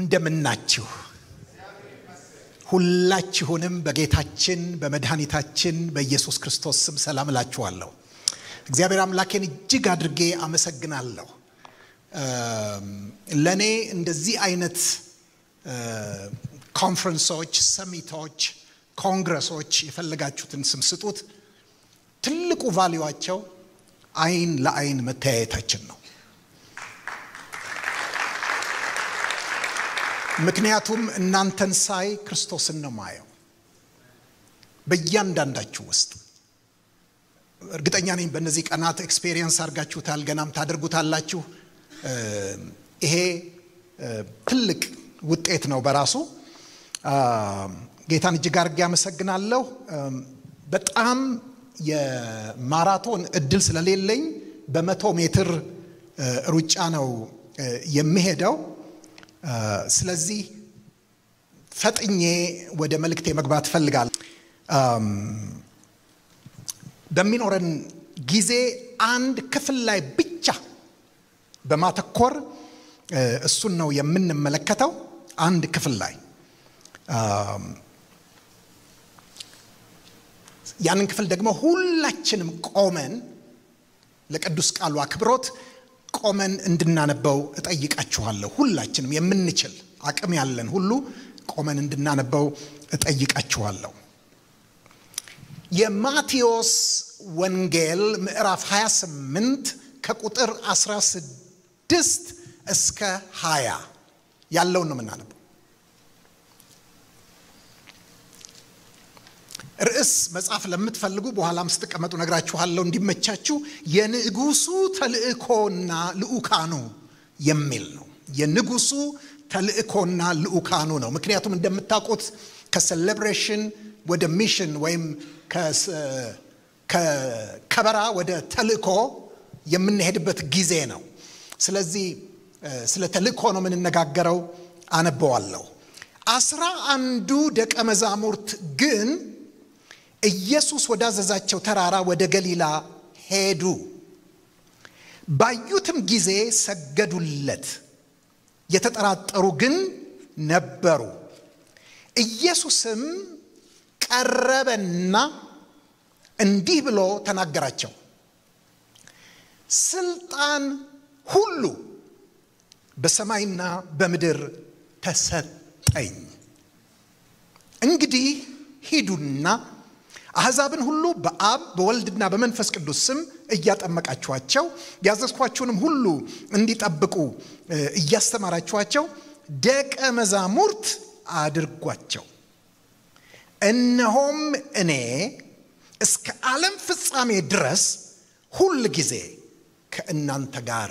እንደምናችሁ ሁላችሁንም በጌታችን በመድኃኒታችን በኢየሱስ ክርስቶስ ስም ሰላም እላችኋለሁ። እግዚአብሔር አምላኬን እጅግ አድርጌ አመሰግናለሁ። ለኔ እንደዚህ አይነት ኮንፈረንሶች፣ ሰሚቶች፣ ኮንግረሶች የፈለጋችሁትን ስም ስጡት፣ ትልቁ ቫልዩአቸው አይን ለአይን መተያየታችን ነው። ምክንያቱም እናንተን ሳይ ክርስቶስን ነው ማየው በእያንዳንዳችሁ ውስጥ። እርግጠኛ ነኝ በእነዚህ ቀናት ኤክስፒሪየንስ አድርጋችሁታል፣ ገናም ታደርጉታላችሁ። ይሄ ትልቅ ውጤት ነው በራሱ። ጌታን እጅግ አድርጌ አመሰግናለሁ። በጣም የማራቶን እድል ስለሌለኝ በ100 ሜትር ሩጫ ነው የሚሄደው። ስለዚህ ፈጥኜ ወደ መልእክቴ መግባት ፈልጋለሁ። በሚኖረን ጊዜ አንድ ክፍል ላይ ብቻ በማተኮር እሱን ነው የምንመለከተው። አንድ ክፍል ላይ ያንን ክፍል ደግሞ ሁላችንም ቆመን ለቅዱስ ቃሉ አክብሮት ቆመን እንድናነበው እጠይቃችኋለሁ። ሁላችንም የምንችል አቅም ያለን ሁሉ ቆመን እንድናነበው እጠይቃችኋለሁ። የማቴዎስ ወንጌል ምዕራፍ 28 ከቁጥር 16 እስከ 20 ያለውን ነው የምናነበው። ርዕስ መጽሐፍ ለምትፈልጉ በኋላም ስትቀመጡ ነግራችኋለሁ እንዲመቻችሁ። የንጉሱ ተልእኮና ልኡካኑ የሚል ነው። የንጉሱ ተልእኮና ልኡካኑ ነው። ምክንያቱም እንደምታውቁት ከሴሌብሬሽን ወደ ሚሽን ወይም ከከበራ ወደ ተልእኮ የምንሄድበት ጊዜ ነው። ስለዚህ ስለ ተልእኮ ነው የምንነጋገረው። አነበዋለሁ። 11 ደቀ መዛሙርት ግን ኢየሱስ ወዳዘዛቸው ተራራ ወደ ገሊላ ሄዱ። ባዩትም ጊዜ ሰገዱለት። የተጠራጠሩ ግን ነበሩ። ኢየሱስም ቀረበና እንዲህ ብሎ ተናገራቸው። ስልጣን ሁሉ በሰማይና በምድር ተሰጠኝ። እንግዲህ ሂዱና አሕዛብን ሁሉ በአብ በወልድና በመንፈስ ቅዱስ ስም እያጠመቃችኋቸው ያዘዝኳችሁንም ሁሉ እንዲጠብቁ እያስተማራችኋቸው ደቀ መዛሙርት አድርጓቸው። እነሆም እኔ እስከ ዓለም ፍጻሜ ድረስ ሁል ጊዜ ከእናንተ ጋር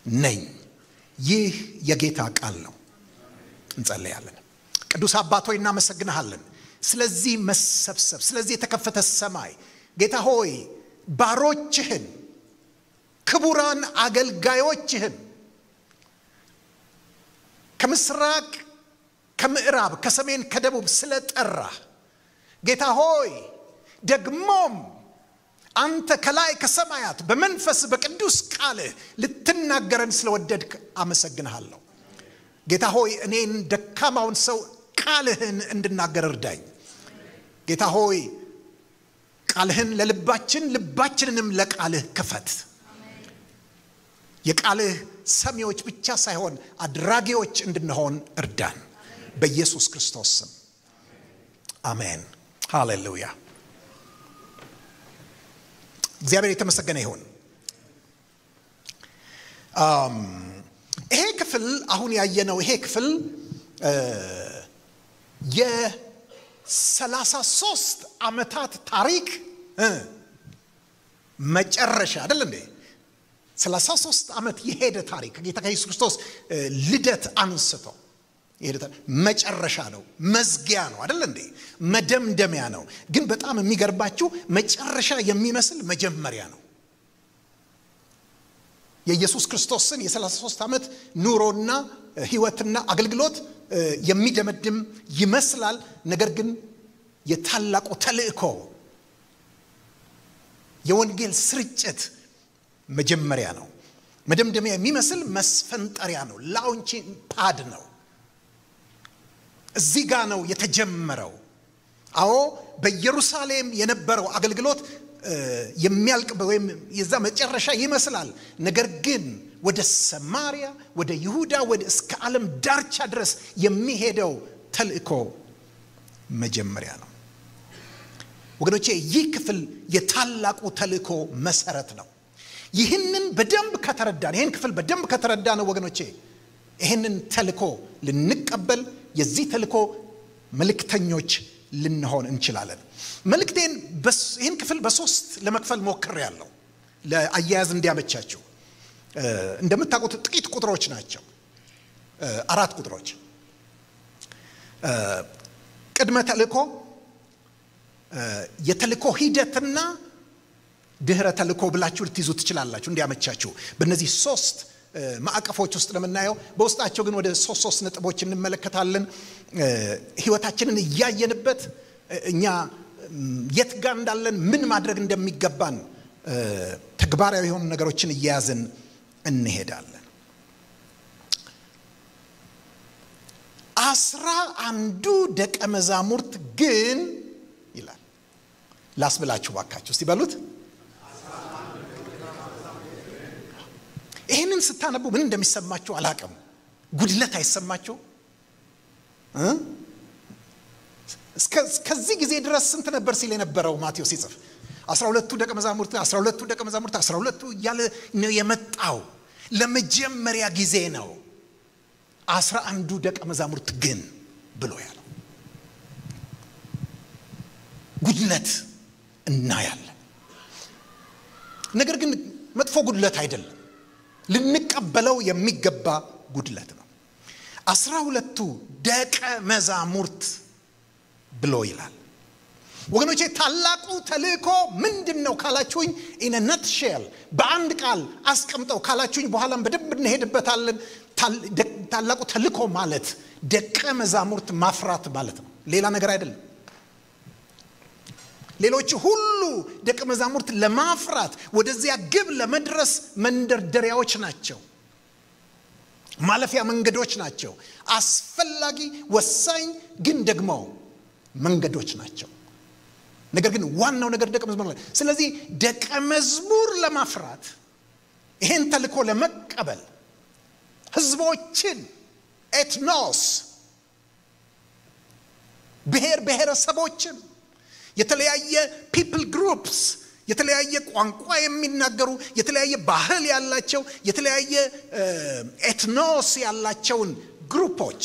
ነኝ። ይህ የጌታ ቃል ነው። እንጸልያለን። ቅዱስ አባት ሆይ እናመሰግንሃለን ስለዚህ መሰብሰብ፣ ስለዚህ የተከፈተ ሰማይ። ጌታ ሆይ ባሮችህን ክቡራን አገልጋዮችህን ከምስራቅ ከምዕራብ ከሰሜን ከደቡብ ስለጠራህ ጌታ ሆይ ደግሞም አንተ ከላይ ከሰማያት በመንፈስ በቅዱስ ቃልህ ልትናገረን ስለወደድክ አመሰግንሃለሁ። ጌታ ሆይ እኔን ደካማውን ሰው ቃልህን እንድናገር እርዳኝ። ጌታ ሆይ ቃልህን ለልባችን ልባችንንም ለቃልህ ክፈት። የቃልህ ሰሚዎች ብቻ ሳይሆን አድራጊዎች እንድንሆን እርዳን። በኢየሱስ ክርስቶስ ስም አሜን። ሃሌሉያ። እግዚአብሔር የተመሰገነ ይሁን። ይሄ ክፍል አሁን ያየነው ይሄ ክፍል የ33 ዓመታት ታሪክ መጨረሻ አይደል እንዴ? 33 ዓመት የሄደ ታሪክ ጌታ ኢየሱስ ክርስቶስ ልደት አንስቶ የሄደ መጨረሻ ነው፣ መዝጊያ ነው አይደል እንዴ? መደምደሚያ ነው። ግን በጣም የሚገርባችሁ መጨረሻ የሚመስል መጀመሪያ ነው። የኢየሱስ ክርስቶስን የ33 ዓመት ኑሮና ህይወትና አገልግሎት የሚደመድም ይመስላል። ነገር ግን የታላቁ ተልእኮ የወንጌል ስርጭት መጀመሪያ ነው። መደምደሚያ የሚመስል መስፈንጠሪያ ነው። ላውንቺንግ ፓድ ነው። እዚህ ጋር ነው የተጀመረው። አዎ በኢየሩሳሌም የነበረው አገልግሎት የሚያልቅ ወይም የዛ መጨረሻ ይመስላል። ነገር ግን ወደ ሰማሪያ፣ ወደ ይሁዳ፣ ወደ እስከ ዓለም ዳርቻ ድረስ የሚሄደው ተልእኮ መጀመሪያ ነው። ወገኖቼ ይህ ክፍል የታላቁ ተልእኮ መሰረት ነው። ይህንን በደንብ ከተረዳን፣ ይህን ክፍል በደንብ ከተረዳን ወገኖቼ ይህንን ተልእኮ ልንቀበል፣ የዚህ ተልእኮ መልእክተኞች ልንሆን እንችላለን። መልእክቴን ይህን ክፍል በሶስት ለመክፈል ሞክሬያለሁ ለአያያዝ እንዲያመቻችሁ። እንደምታውቁት ጥቂት ቁጥሮች ናቸው፣ 4 ቁጥሮች። ቅድመ ተልእኮ፣ የተልእኮ ሂደትና ድህረ ተልእኮ ብላችሁ ልትይዙ ትችላላችሁ እንዲያመቻችሁ። በእነዚህ 3 ማዕቀፎች ውስጥ ለምናየው በውስጣቸው ግን ወደ 3 ነጥቦች እንመለከታለን። ህይወታችንን እያየንበት እኛ የት ጋር እንዳለን ምን ማድረግ እንደሚገባን ተግባራዊ የሆኑ ነገሮችን እያያዝን እንሄዳለን። 11 ደቀ መዛሙርት ግን ይላል። ላስብላችሁ ባካችሁ እስቲ በሉት። ይህንን ስታነቡ ምን እንደሚሰማችሁ አላቅም። ጉድለት አይሰማችሁ? እስከዚህ ጊዜ ድረስ ስንት ነበር ሲል የነበረው ማቴዎስ ሲጽፍ? 12 ደቀ መዛሙርት 12 ደቀ መዛሙርት 12 እያለ ነው የመጣው። ለመጀመሪያ ጊዜ ነው 11 ደቀ መዛሙርት ግን ብሎ ያለው። ጉድለት እናያለን። ነገር ግን መጥፎ ጉድለት አይደለም፣ ልንቀበለው የሚገባ ጉድለት ነው። 12 ደቀ መዛሙርት ብሎ ይላል። ወገኖቼ ታላቁ ተልእኮ ምንድነው ካላችሁኝ፣ ኢን አ ነትሼል በአንድ ቃል አስቀምጠው ካላችሁኝ በኋላም በደንብ እንሄድበታለን። ታላቁ ተልእኮ ማለት ደቀ መዛሙርት ማፍራት ማለት ነው፣ ሌላ ነገር አይደለም። ሌሎች ሁሉ ደቀ መዛሙርት ለማፍራት ወደዚያ ግብ ለመድረስ መንደርደሪያዎች ናቸው፣ ማለፊያ መንገዶች ናቸው። አስፈላጊ ወሳኝ ግን ደግሞ መንገዶች ናቸው። ነገር ግን ዋናው ነገር ደቀ መዝሙር ነው። ስለዚህ ደቀ መዝሙር ለማፍራት ይሄን ተልእኮ ለመቀበል ህዝቦችን ኤትኖስ ብሔረሰቦችን የተለያየ ፒፕል ግሩፕስ የተለያየ ቋንቋ የሚናገሩ የተለያየ ባህል ያላቸው የተለያየ ኤትኖስ ያላቸውን ግሩፖች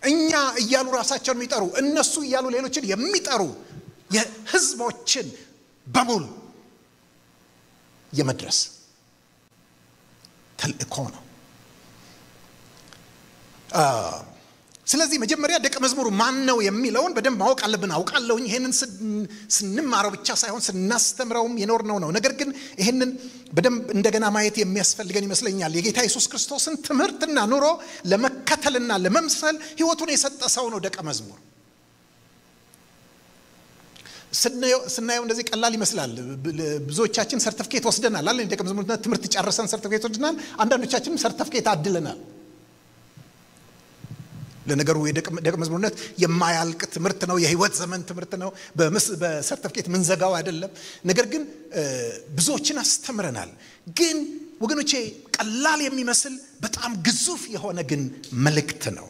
እኛ እያሉ ራሳቸውን የሚጠሩ እነሱ እያሉ ሌሎችን የሚጠሩ የህዝቦችን በሙሉ የመድረስ ተልእኮ ነው። ስለዚህ መጀመሪያ ደቀ መዝሙሩ ማን ነው የሚለውን በደንብ ማወቅ አለብን። አውቃለሁኝ ይሄንን ስንማረው ብቻ ሳይሆን ስናስተምረውም የኖርነው ነው። ነገር ግን ይሄንን በደንብ እንደገና ማየት የሚያስፈልገን ይመስለኛል። የጌታ ኢየሱስ ክርስቶስን ትምህርትና ኑሮ ለመከተልና ለመምሰል ህይወቱን የሰጠ ሰው ነው ደቀ መዝሙር። ስናየው እንደዚህ ቀላል ይመስላል። ብዙዎቻችን ሰርቲፊኬት ወስደናል አይደል? ደቀ መዝሙርነት ትምህርት ጨርሰን ሰርቲፊኬት ወስደናል። አንዳንዶቻችንም ሰርቲፊኬት አድለናል። ለነገሩ የደቀ መዝሙርነት የማያልቅ ትምህርት ነው፣ የህይወት ዘመን ትምህርት ነው። በሰርቲፊኬት ምንዘጋው አይደለም። ነገር ግን ብዙዎችን አስተምረናል። ግን ወገኖቼ ቀላል የሚመስል በጣም ግዙፍ የሆነ ግን መልእክት ነው።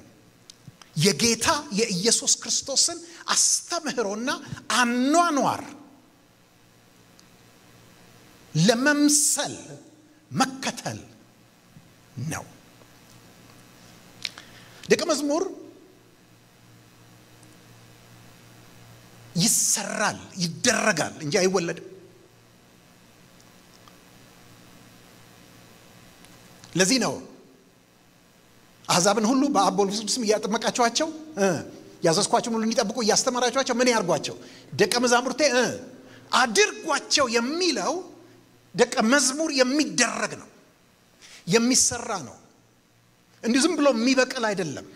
የጌታ የኢየሱስ ክርስቶስን አስተምህሮና አኗኗር ለመምሰል መከተል ነው። ደቀ መዝሙር ይሰራል፣ ይደረጋል እንጂ አይወለድም። ለዚህ ነው አሕዛብን ሁሉ በአብ ወልድ መንፈስ ቅዱስ ስም እያጠመቃችኋቸው ያዘዝኳቸውን ሁሉ እንዲጠብቁ እያስተማራችኋቸው ምን ያርጓቸው? ደቀ መዛሙርቴ አድርጓቸው የሚለው ደቀ መዝሙር የሚደረግ ነው፣ የሚሰራ ነው። እንዲሁ ዝም ብሎ የሚበቅል አይደለም።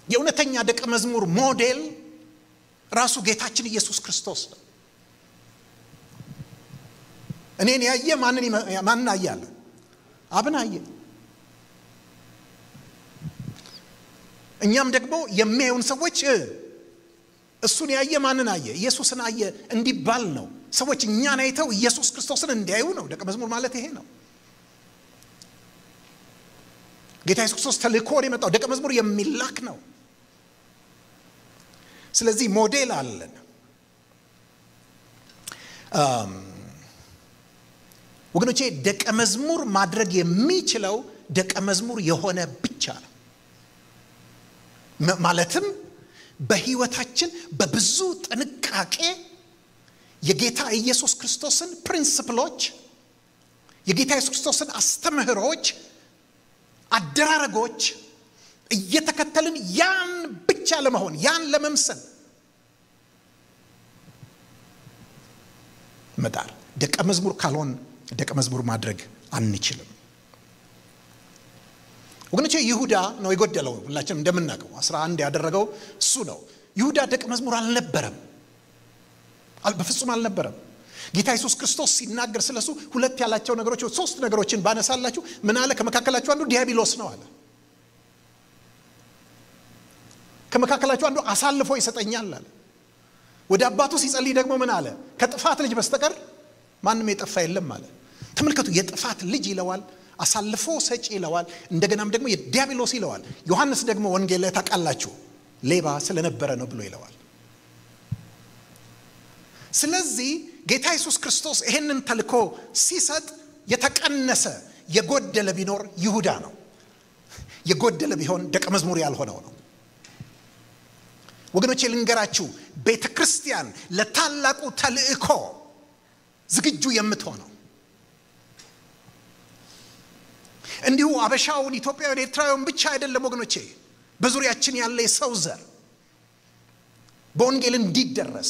የእውነተኛ ደቀ መዝሙር ሞዴል ራሱ ጌታችን ኢየሱስ ክርስቶስ ነው። እኔን ያየ ማንን አያለ? አብን አየ። እኛም ደግሞ የሚያዩን ሰዎች እሱን ያየ ማንን አየ? ኢየሱስን አየ እንዲባል ነው። ሰዎች እኛን አይተው ኢየሱስ ክርስቶስን እንዲያዩ ነው። ደቀ መዝሙር ማለት ይሄ ነው። ጌታ ኢየሱስ ክርስቶስ ተልኮ የመጣው ደቀ መዝሙር የሚላክ ነው። ስለዚህ ሞዴል አለን። ወገኖቼ ደቀ መዝሙር ማድረግ የሚችለው ደቀ መዝሙር የሆነ ብቻ ነው። ማለትም በህይወታችን በብዙ ጥንቃቄ የጌታ ኢየሱስ ክርስቶስን ፕሪንሲፕሎች፣ የጌታ ኢየሱስ ክርስቶስን አስተምህሮች፣ አደራረጎች እየተከተልን ያን ብቻ ለመሆን ያን ለመምሰል መጣር። ደቀ መዝሙር ካልሆን ደቀ መዝሙር ማድረግ አንችልም። ወገኖቼ ይሁዳ ነው የጎደለው። ሁላችንም እንደምናውቀው 11 ያደረገው እሱ ነው። ይሁዳ ደቀ መዝሙር አልነበረም፣ በፍጹም አልነበረም። ጌታ ኢየሱስ ክርስቶስ ሲናገር ስለሱ ሁለት ያላቸው ነገሮች 3 ነገሮችን ባነሳላችሁ ምን አለ? ከመካከላችሁ አንዱ ዲያብሎስ ነው አለ። ከመካከላችሁ አንዱ አሳልፎ ይሰጠኛል አለ። ወደ አባቱ ሲጸልይ ደግሞ ምን አለ? ከጥፋት ልጅ በስተቀር ማንም የጠፋ የለም አለ። ተመልከቱ፣ የጥፋት ልጅ ይለዋል፣ አሳልፎ ሰጪ ይለዋል፣ እንደገናም ደግሞ የዲያብሎስ ይለዋል። ዮሐንስ ደግሞ ወንጌል ላይ ታውቃላችሁ ሌባ ስለነበረ ነው ብሎ ይለዋል። ስለዚህ ጌታ ኢየሱስ ክርስቶስ ይሄንን ተልኮ ሲሰጥ የተቀነሰ የጎደለ ቢኖር ይሁዳ ነው። የጎደለ ቢሆን ደቀ መዝሙር ያልሆነው ነው። ወገኖቼ ልንገራችሁ፣ ቤተክርስቲያን ለታላቁ ተልእኮ ዝግጁ የምትሆነው እንዲሁ አበሻውን፣ ኢትዮጵያውን፣ ኤርትራውን ብቻ አይደለም ወገኖቼ። በዙሪያችን ያለ የሰው ዘር በወንጌል እንዲደረስ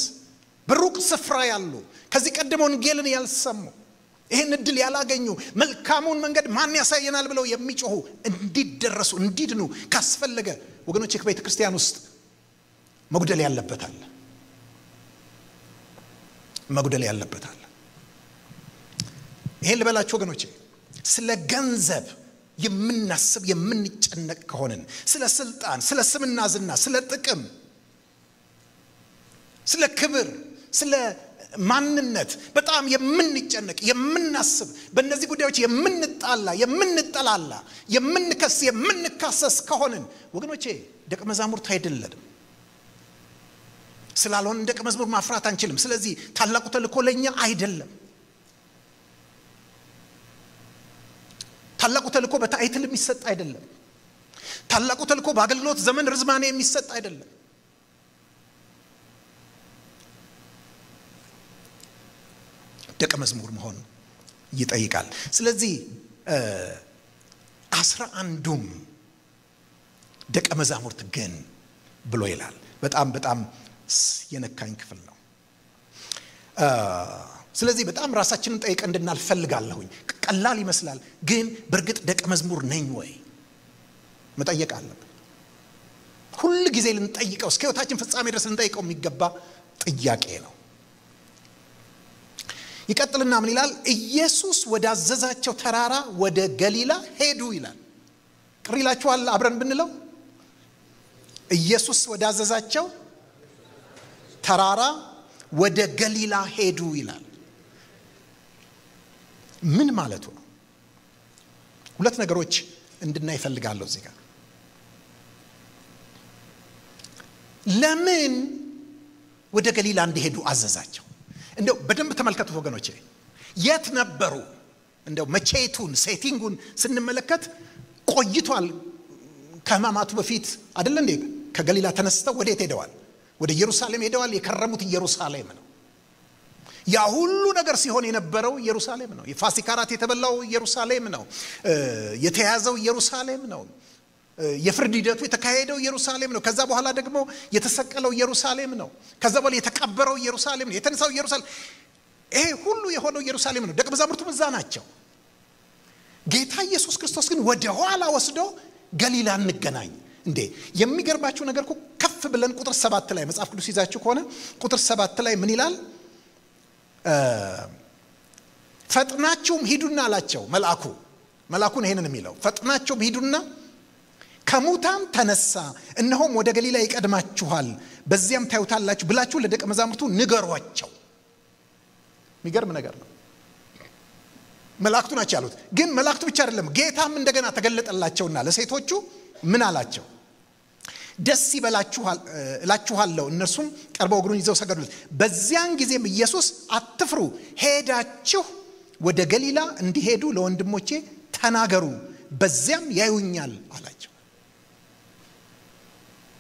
በሩቅ ስፍራ ያሉ ከዚህ ቀደም ወንጌልን ያልሰሙ ይሄን እድል ያላገኙ መልካሙን መንገድ ማን ያሳየናል ብለው የሚጮሁ እንዲደረሱ እንዲድኑ ካስፈለገ ወገኖቼ ከቤተ ክርስቲያን ውስጥ መጉደል ያለበታል። መጉደል ያለበታል። ይሄን ልበላችሁ ወገኖቼ፣ ስለ ገንዘብ የምናስብ የምንጨነቅ ከሆነን፣ ስለ ስልጣን፣ ስለ ስምና ዝና፣ ስለ ጥቅም፣ ስለ ክብር፣ ስለ ማንነት በጣም የምንጨነቅ የምናስብ፣ በእነዚህ ጉዳዮች የምንጣላ የምንጠላላ፣ የምንከስ የምንካሰስ ከሆነን ወገኖቼ ደቀ መዛሙርት አይደለንም። ስላልሆነ ደቀ መዝሙር ማፍራት አንችልም። ስለዚህ ታላቁ ተልእኮ ለኛ አይደለም። ታላቁ ተልእኮ በታይትል የሚሰጥ አይደለም። ታላቁ ተልእኮ በአገልግሎት ዘመን ርዝማኔ የሚሰጥ አይደለም። ደቀ መዝሙር መሆን ይጠይቃል። ስለዚህ 11ዱም ደቀ መዛሙርት ግን ብሎ ይላል። በጣም የነካኝ ክፍል ነው። ስለዚህ በጣም ራሳችንን ጠይቀን እንድናልፍ ፈልጋለሁኝ። ቀላል ይመስላል፣ ግን በእርግጥ ደቀ መዝሙር ነኝ ወይ መጠየቅ አለብን። ሁሉ ጊዜ ልንጠይቀው፣ እስከ ሕይወታችን ፍጻሜ ድረስ ልንጠይቀው የሚገባ ጥያቄ ነው። ይቀጥልና ምን ይላል? ኢየሱስ ወዳዘዛቸው ተራራ ወደ ገሊላ ሄዱ ይላል። ቅር ይላችኋል አብረን ብንለው? ኢየሱስ ወዳዘዛቸው ተራራ ወደ ገሊላ ሄዱ ይላል። ምን ማለቱ ነው? ሁለት ነገሮች እንድናይ እፈልጋለሁ እዚህ ጋር። ለምን ወደ ገሊላ እንዲሄዱ አዘዛቸው? እንደው በደንብ ተመልከቱ ወገኖቼ። የት ነበሩ? እንደው መቼቱን ሴቲንጉን ስንመለከት ቆይቷል። ከሕማማቱ በፊት አይደል እንዴ? ከገሊላ ተነስተው ወዴት ሄደዋል? ወደ ኢየሩሳሌም ሄደዋል። የከረሙት ኢየሩሳሌም ነው። ያ ሁሉ ነገር ሲሆን የነበረው ኢየሩሳሌም ነው። የፋሲካ ራት የተበላው ኢየሩሳሌም ነው። የተያዘው ኢየሩሳሌም ነው። የፍርድ ሂደቱ የተካሄደው ኢየሩሳሌም ነው። ከዛ በኋላ ደግሞ የተሰቀለው ኢየሩሳሌም ነው። ከዛ በኋላ የተቀበረው ኢየሩሳሌም ነው። የተነሳው ኢየሩሳሌም፣ ይሄ ሁሉ የሆነው ኢየሩሳሌም ነው። ደቀ መዛሙርቱም እዛ ናቸው። ጌታ ኢየሱስ ክርስቶስ ግን ወደ ኋላ ወስዶ ገሊላ እንገናኝ እንዴ! የሚገርባችሁ ነገር እኮ ከፍ ብለን ቁጥር 7 ላይ መጽሐፍ ቅዱስ ይዛችሁ ከሆነ ቁጥር 7 ላይ ምን ይላል? ፈጥናችሁም ሂዱና አላቸው። መልአኩን ይሄንን የሚለው ፈጥናችሁም ሂዱና ከሙታን ተነሳ እነሆም ወደ ገሊላ ይቀድማችኋል በዚያም ታዩታላችሁ ብላችሁ ለደቀ መዛሙርቱ ንገሯቸው። የሚገርም ነገር ነው። መላእክቱ ናቸው ያሉት። ግን መላእክቱ ብቻ አይደለም፣ ጌታም እንደገና ተገለጠላቸውና ለሴቶቹ ምን አላቸው? ደስ ይበላችኋል እነርሱም ቀርበው እግሩን ይዘው ሰገዱለት። በዚያን ጊዜም ኢየሱስ አትፍሩ፣ ሄዳችሁ ወደ ገሊላ እንዲሄዱ ለወንድሞቼ ተናገሩ፣ በዚያም ያዩኛል አላቸው።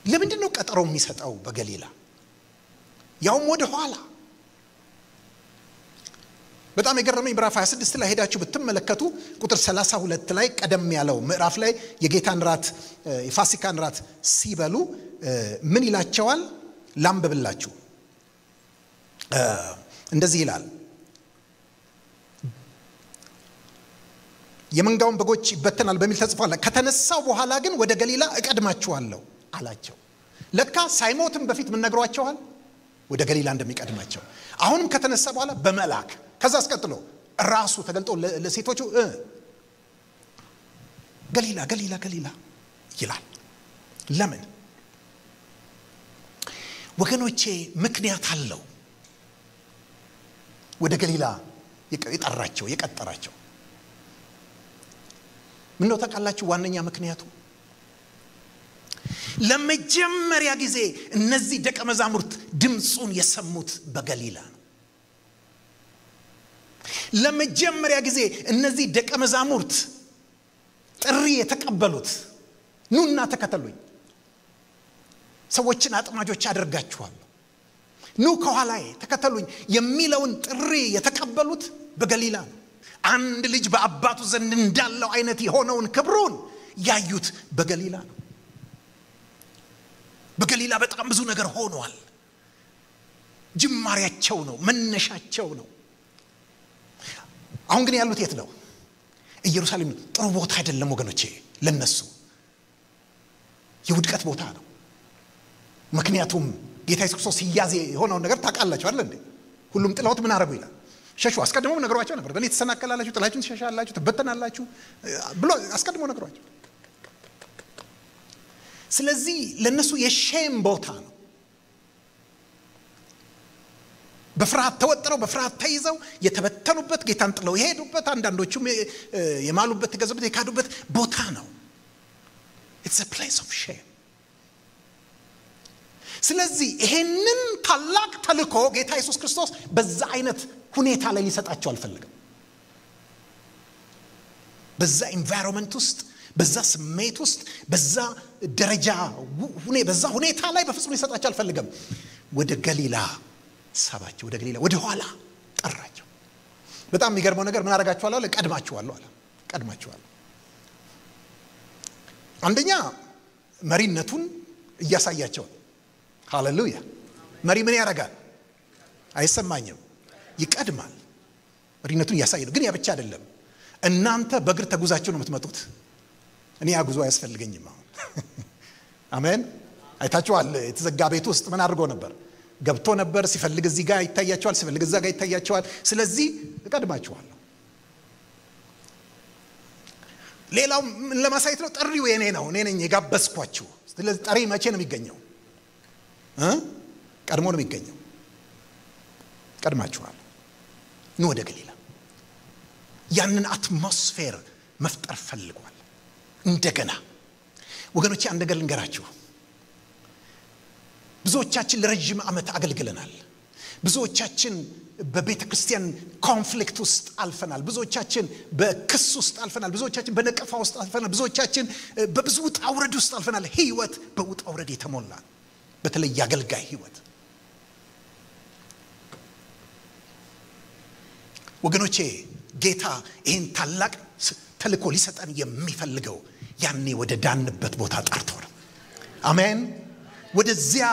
ለምንድን ነው ቀጠሮ የሚሰጠው በገሊላ? ያውም ወደ ኋላ። በጣም የገረመኝ ምዕራፍ 26 ላይ ሄዳችሁ ብትመለከቱ ቁጥር 32 ላይ ቀደም ያለው ምዕራፍ ላይ የጌታን ራት የፋሲካን ራት ሲበሉ ምን ይላቸዋል? ላንብብላችሁ። እንደዚህ ይላል፣ የመንጋውን በጎች ይበተናል በሚል ተጽፏል። ከተነሳው በኋላ ግን ወደ ገሊላ እቀድማችኋለሁ አላቸው። ለካ ሳይሞትም በፊት ምን ነግሯቸዋል? ወደ ገሊላ እንደሚቀድማቸው። አሁንም ከተነሳ በኋላ በመላክ ከዛ አስቀጥሎ ራሱ ተገልጦ ለሴቶቹ ገሊላ ገሊላ ገሊላ ይላል። ለምን ወገኖቼ? ምክንያት አለው ወደ ገሊላ የጠራቸው የቀጠራቸው። ምን ነው ታውቃላችሁ? ዋነኛ ምክንያቱ ለመጀመሪያ ጊዜ እነዚህ ደቀ መዛሙርት ድምጹን የሰሙት በገሊላ ነው። ለመጀመሪያ ጊዜ እነዚህ ደቀ መዛሙርት ጥሪ የተቀበሉት ኑና ተከተሉኝ፣ ሰዎችን አጥማጆች አደርጋችኋለሁ፣ ኑ ከኋላዬ ተከተሉኝ የሚለውን ጥሪ የተቀበሉት በገሊላ ነው። አንድ ልጅ በአባቱ ዘንድ እንዳለው አይነት የሆነውን ክብሩን ያዩት በገሊላ ነው። በገሊላ በጣም ብዙ ነገር ሆኗል። ጅማሬያቸው ነው፣ መነሻቸው ነው። አሁን ግን ያሉት የት ነው? ኢየሩሳሌም። ጥሩ ቦታ አይደለም ወገኖቼ፣ ለነሱ የውድቀት ቦታ ነው። ምክንያቱም ጌታ ኢየሱስ ክርስቶስ ሲያዝ የሆነውን ነገር ታውቃላችሁ አይደል እንዴ? ሁሉም ጥላውት ምን አረጉ ይላል? ሸሹ። አስቀድመው ነግሯቸው ነበር። በእኔ ተሰናከላላችሁ፣ ጥላችሁን ትሸሻላችሁ፣ ትበተናላችሁ ብሎ አስቀድመው ነግሯቸው። ስለዚህ ለነሱ የሼም ቦታ ነው። በፍርሃት ተወጥረው በፍርሃት ተይዘው የተበተኑበት፣ ጌታን ጥለው የሄዱበት፣ አንዳንዶቹም የማሉበት ተገዘበት የካዱበት ቦታ ነው። it's a place of shame። ስለዚህ ይሄንን ታላቅ ተልእኮ ጌታ ኢየሱስ ክርስቶስ በዛ አይነት ሁኔታ ላይ ሊሰጣቸው አልፈለገም። በዛ ኢንቫይሮንመንት ውስጥ፣ በዛ ስሜት ውስጥ፣ በዛ ደረጃ በዛ ሁኔታ ላይ በፍጹም ሊሰጣቸው አልፈለገም። ወደ ገሊላ ሳባቸው፣ ወደ ገሊላ ወደ ኋላ ጠራቸው። በጣም የሚገርመው ነገር ምን አደረጋችኋለሁ አለ? ቀድማችኋለሁ አለ። ቀድማችኋለሁ። አንደኛ መሪነቱን እያሳያቸው። ሃሌሉያ። መሪ ምን ያደርጋል? አይሰማኝም፣ ይቀድማል። መሪነቱን እያሳየ ነው። ግን ያ ብቻ አይደለም። እናንተ በእግር ተጉዛችሁ ነው የምትመጡት፣ እኔ ያጉዞ አያስፈልገኝም። አሁን አሜን። አይታችኋል። የተዘጋ ቤት ውስጥ ምን አድርጎ ነበር? ገብቶ ነበር። ሲፈልግ እዚህ ጋር ይታያቸዋል፣ ሲፈልግ እዛ ጋር ይታያቸዋል። ስለዚህ እቀድማችኋለሁ። ሌላው ለማሳየት ነው። ጥሪው የኔ ነው፣ እኔ ነኝ የጋበዝኳችሁ። ስለዚህ ጠሪ መቼ ነው የሚገኘው? ቀድሞ ነው የሚገኘው። ቀድማችኋል፣ ኑ ወደ ገሊላ። ያንን አትሞስፌር መፍጠር ፈልጓል። እንደገና ወገኖቼ አንድ ነገር ልንገራችሁ። ብዙዎቻችን ለረጅም ዓመት አገልግለናል። ብዙዎቻችን በቤተ ክርስቲያን ኮንፍሊክት ውስጥ አልፈናል። ብዙዎቻችን በክስ ውስጥ አልፈናል። ብዙዎቻችን በነቀፋ ውስጥ አልፈናል። ብዙዎቻችን በብዙ ውጣ ውረድ ውስጥ አልፈናል። ህይወት በውጣ ውረድ የተሞላ፣ በተለይ አገልጋይ ህይወት። ወገኖቼ ጌታ ይህን ታላቅ ተልእኮ ሊሰጠን የሚፈልገው ያኔ ወደ ዳንበት ቦታ ጠርቶ ነው። አሜን። ወደዚያ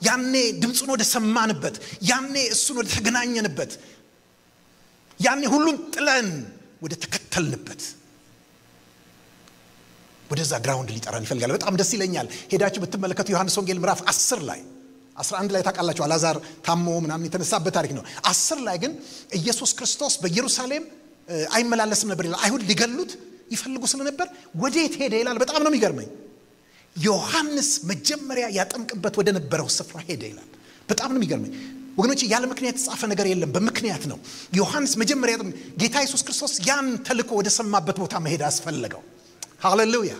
ያኔ ድምፁን ወደ ሰማንበት፣ ያኔ እሱን ወደ ተገናኘንበት፣ ያኔ ሁሉን ጥለን ወደ ተከተልንበት ወደዛ ግራውንድ ሊጠራን ይፈልጋል። በጣም ደስ ይለኛል። ሄዳችሁ ብትመለከቱ ዮሐንስ ወንጌል ምዕራፍ 10 ላይ 11 ላይ ታውቃላችሁ፣ አልዓዛር ታሞ ምናምን የተነሳበት ታሪክ ነው። 10 ላይ ግን ኢየሱስ ክርስቶስ በኢየሩሳሌም አይመላለስም ነበር ይላል። አይሁድ ሊገሉት ይፈልጉ ስለነበር ወዴት ሄደ ይላል። በጣም ነው የሚገርመኝ። ዮሐንስ መጀመሪያ ያጠምቅበት ወደ ነበረው ስፍራ ሄደ ይላል። በጣም ነው የሚገርመኝ ወገኖች። ያለ ምክንያት የተጻፈ ነገር የለም፣ በምክንያት ነው። ዮሐንስ መጀመሪያ ጌታ ኢየሱስ ክርስቶስ ያን ተልኮ ወደ ሰማበት ቦታ መሄድ አስፈለገው። ሃሌሉያ!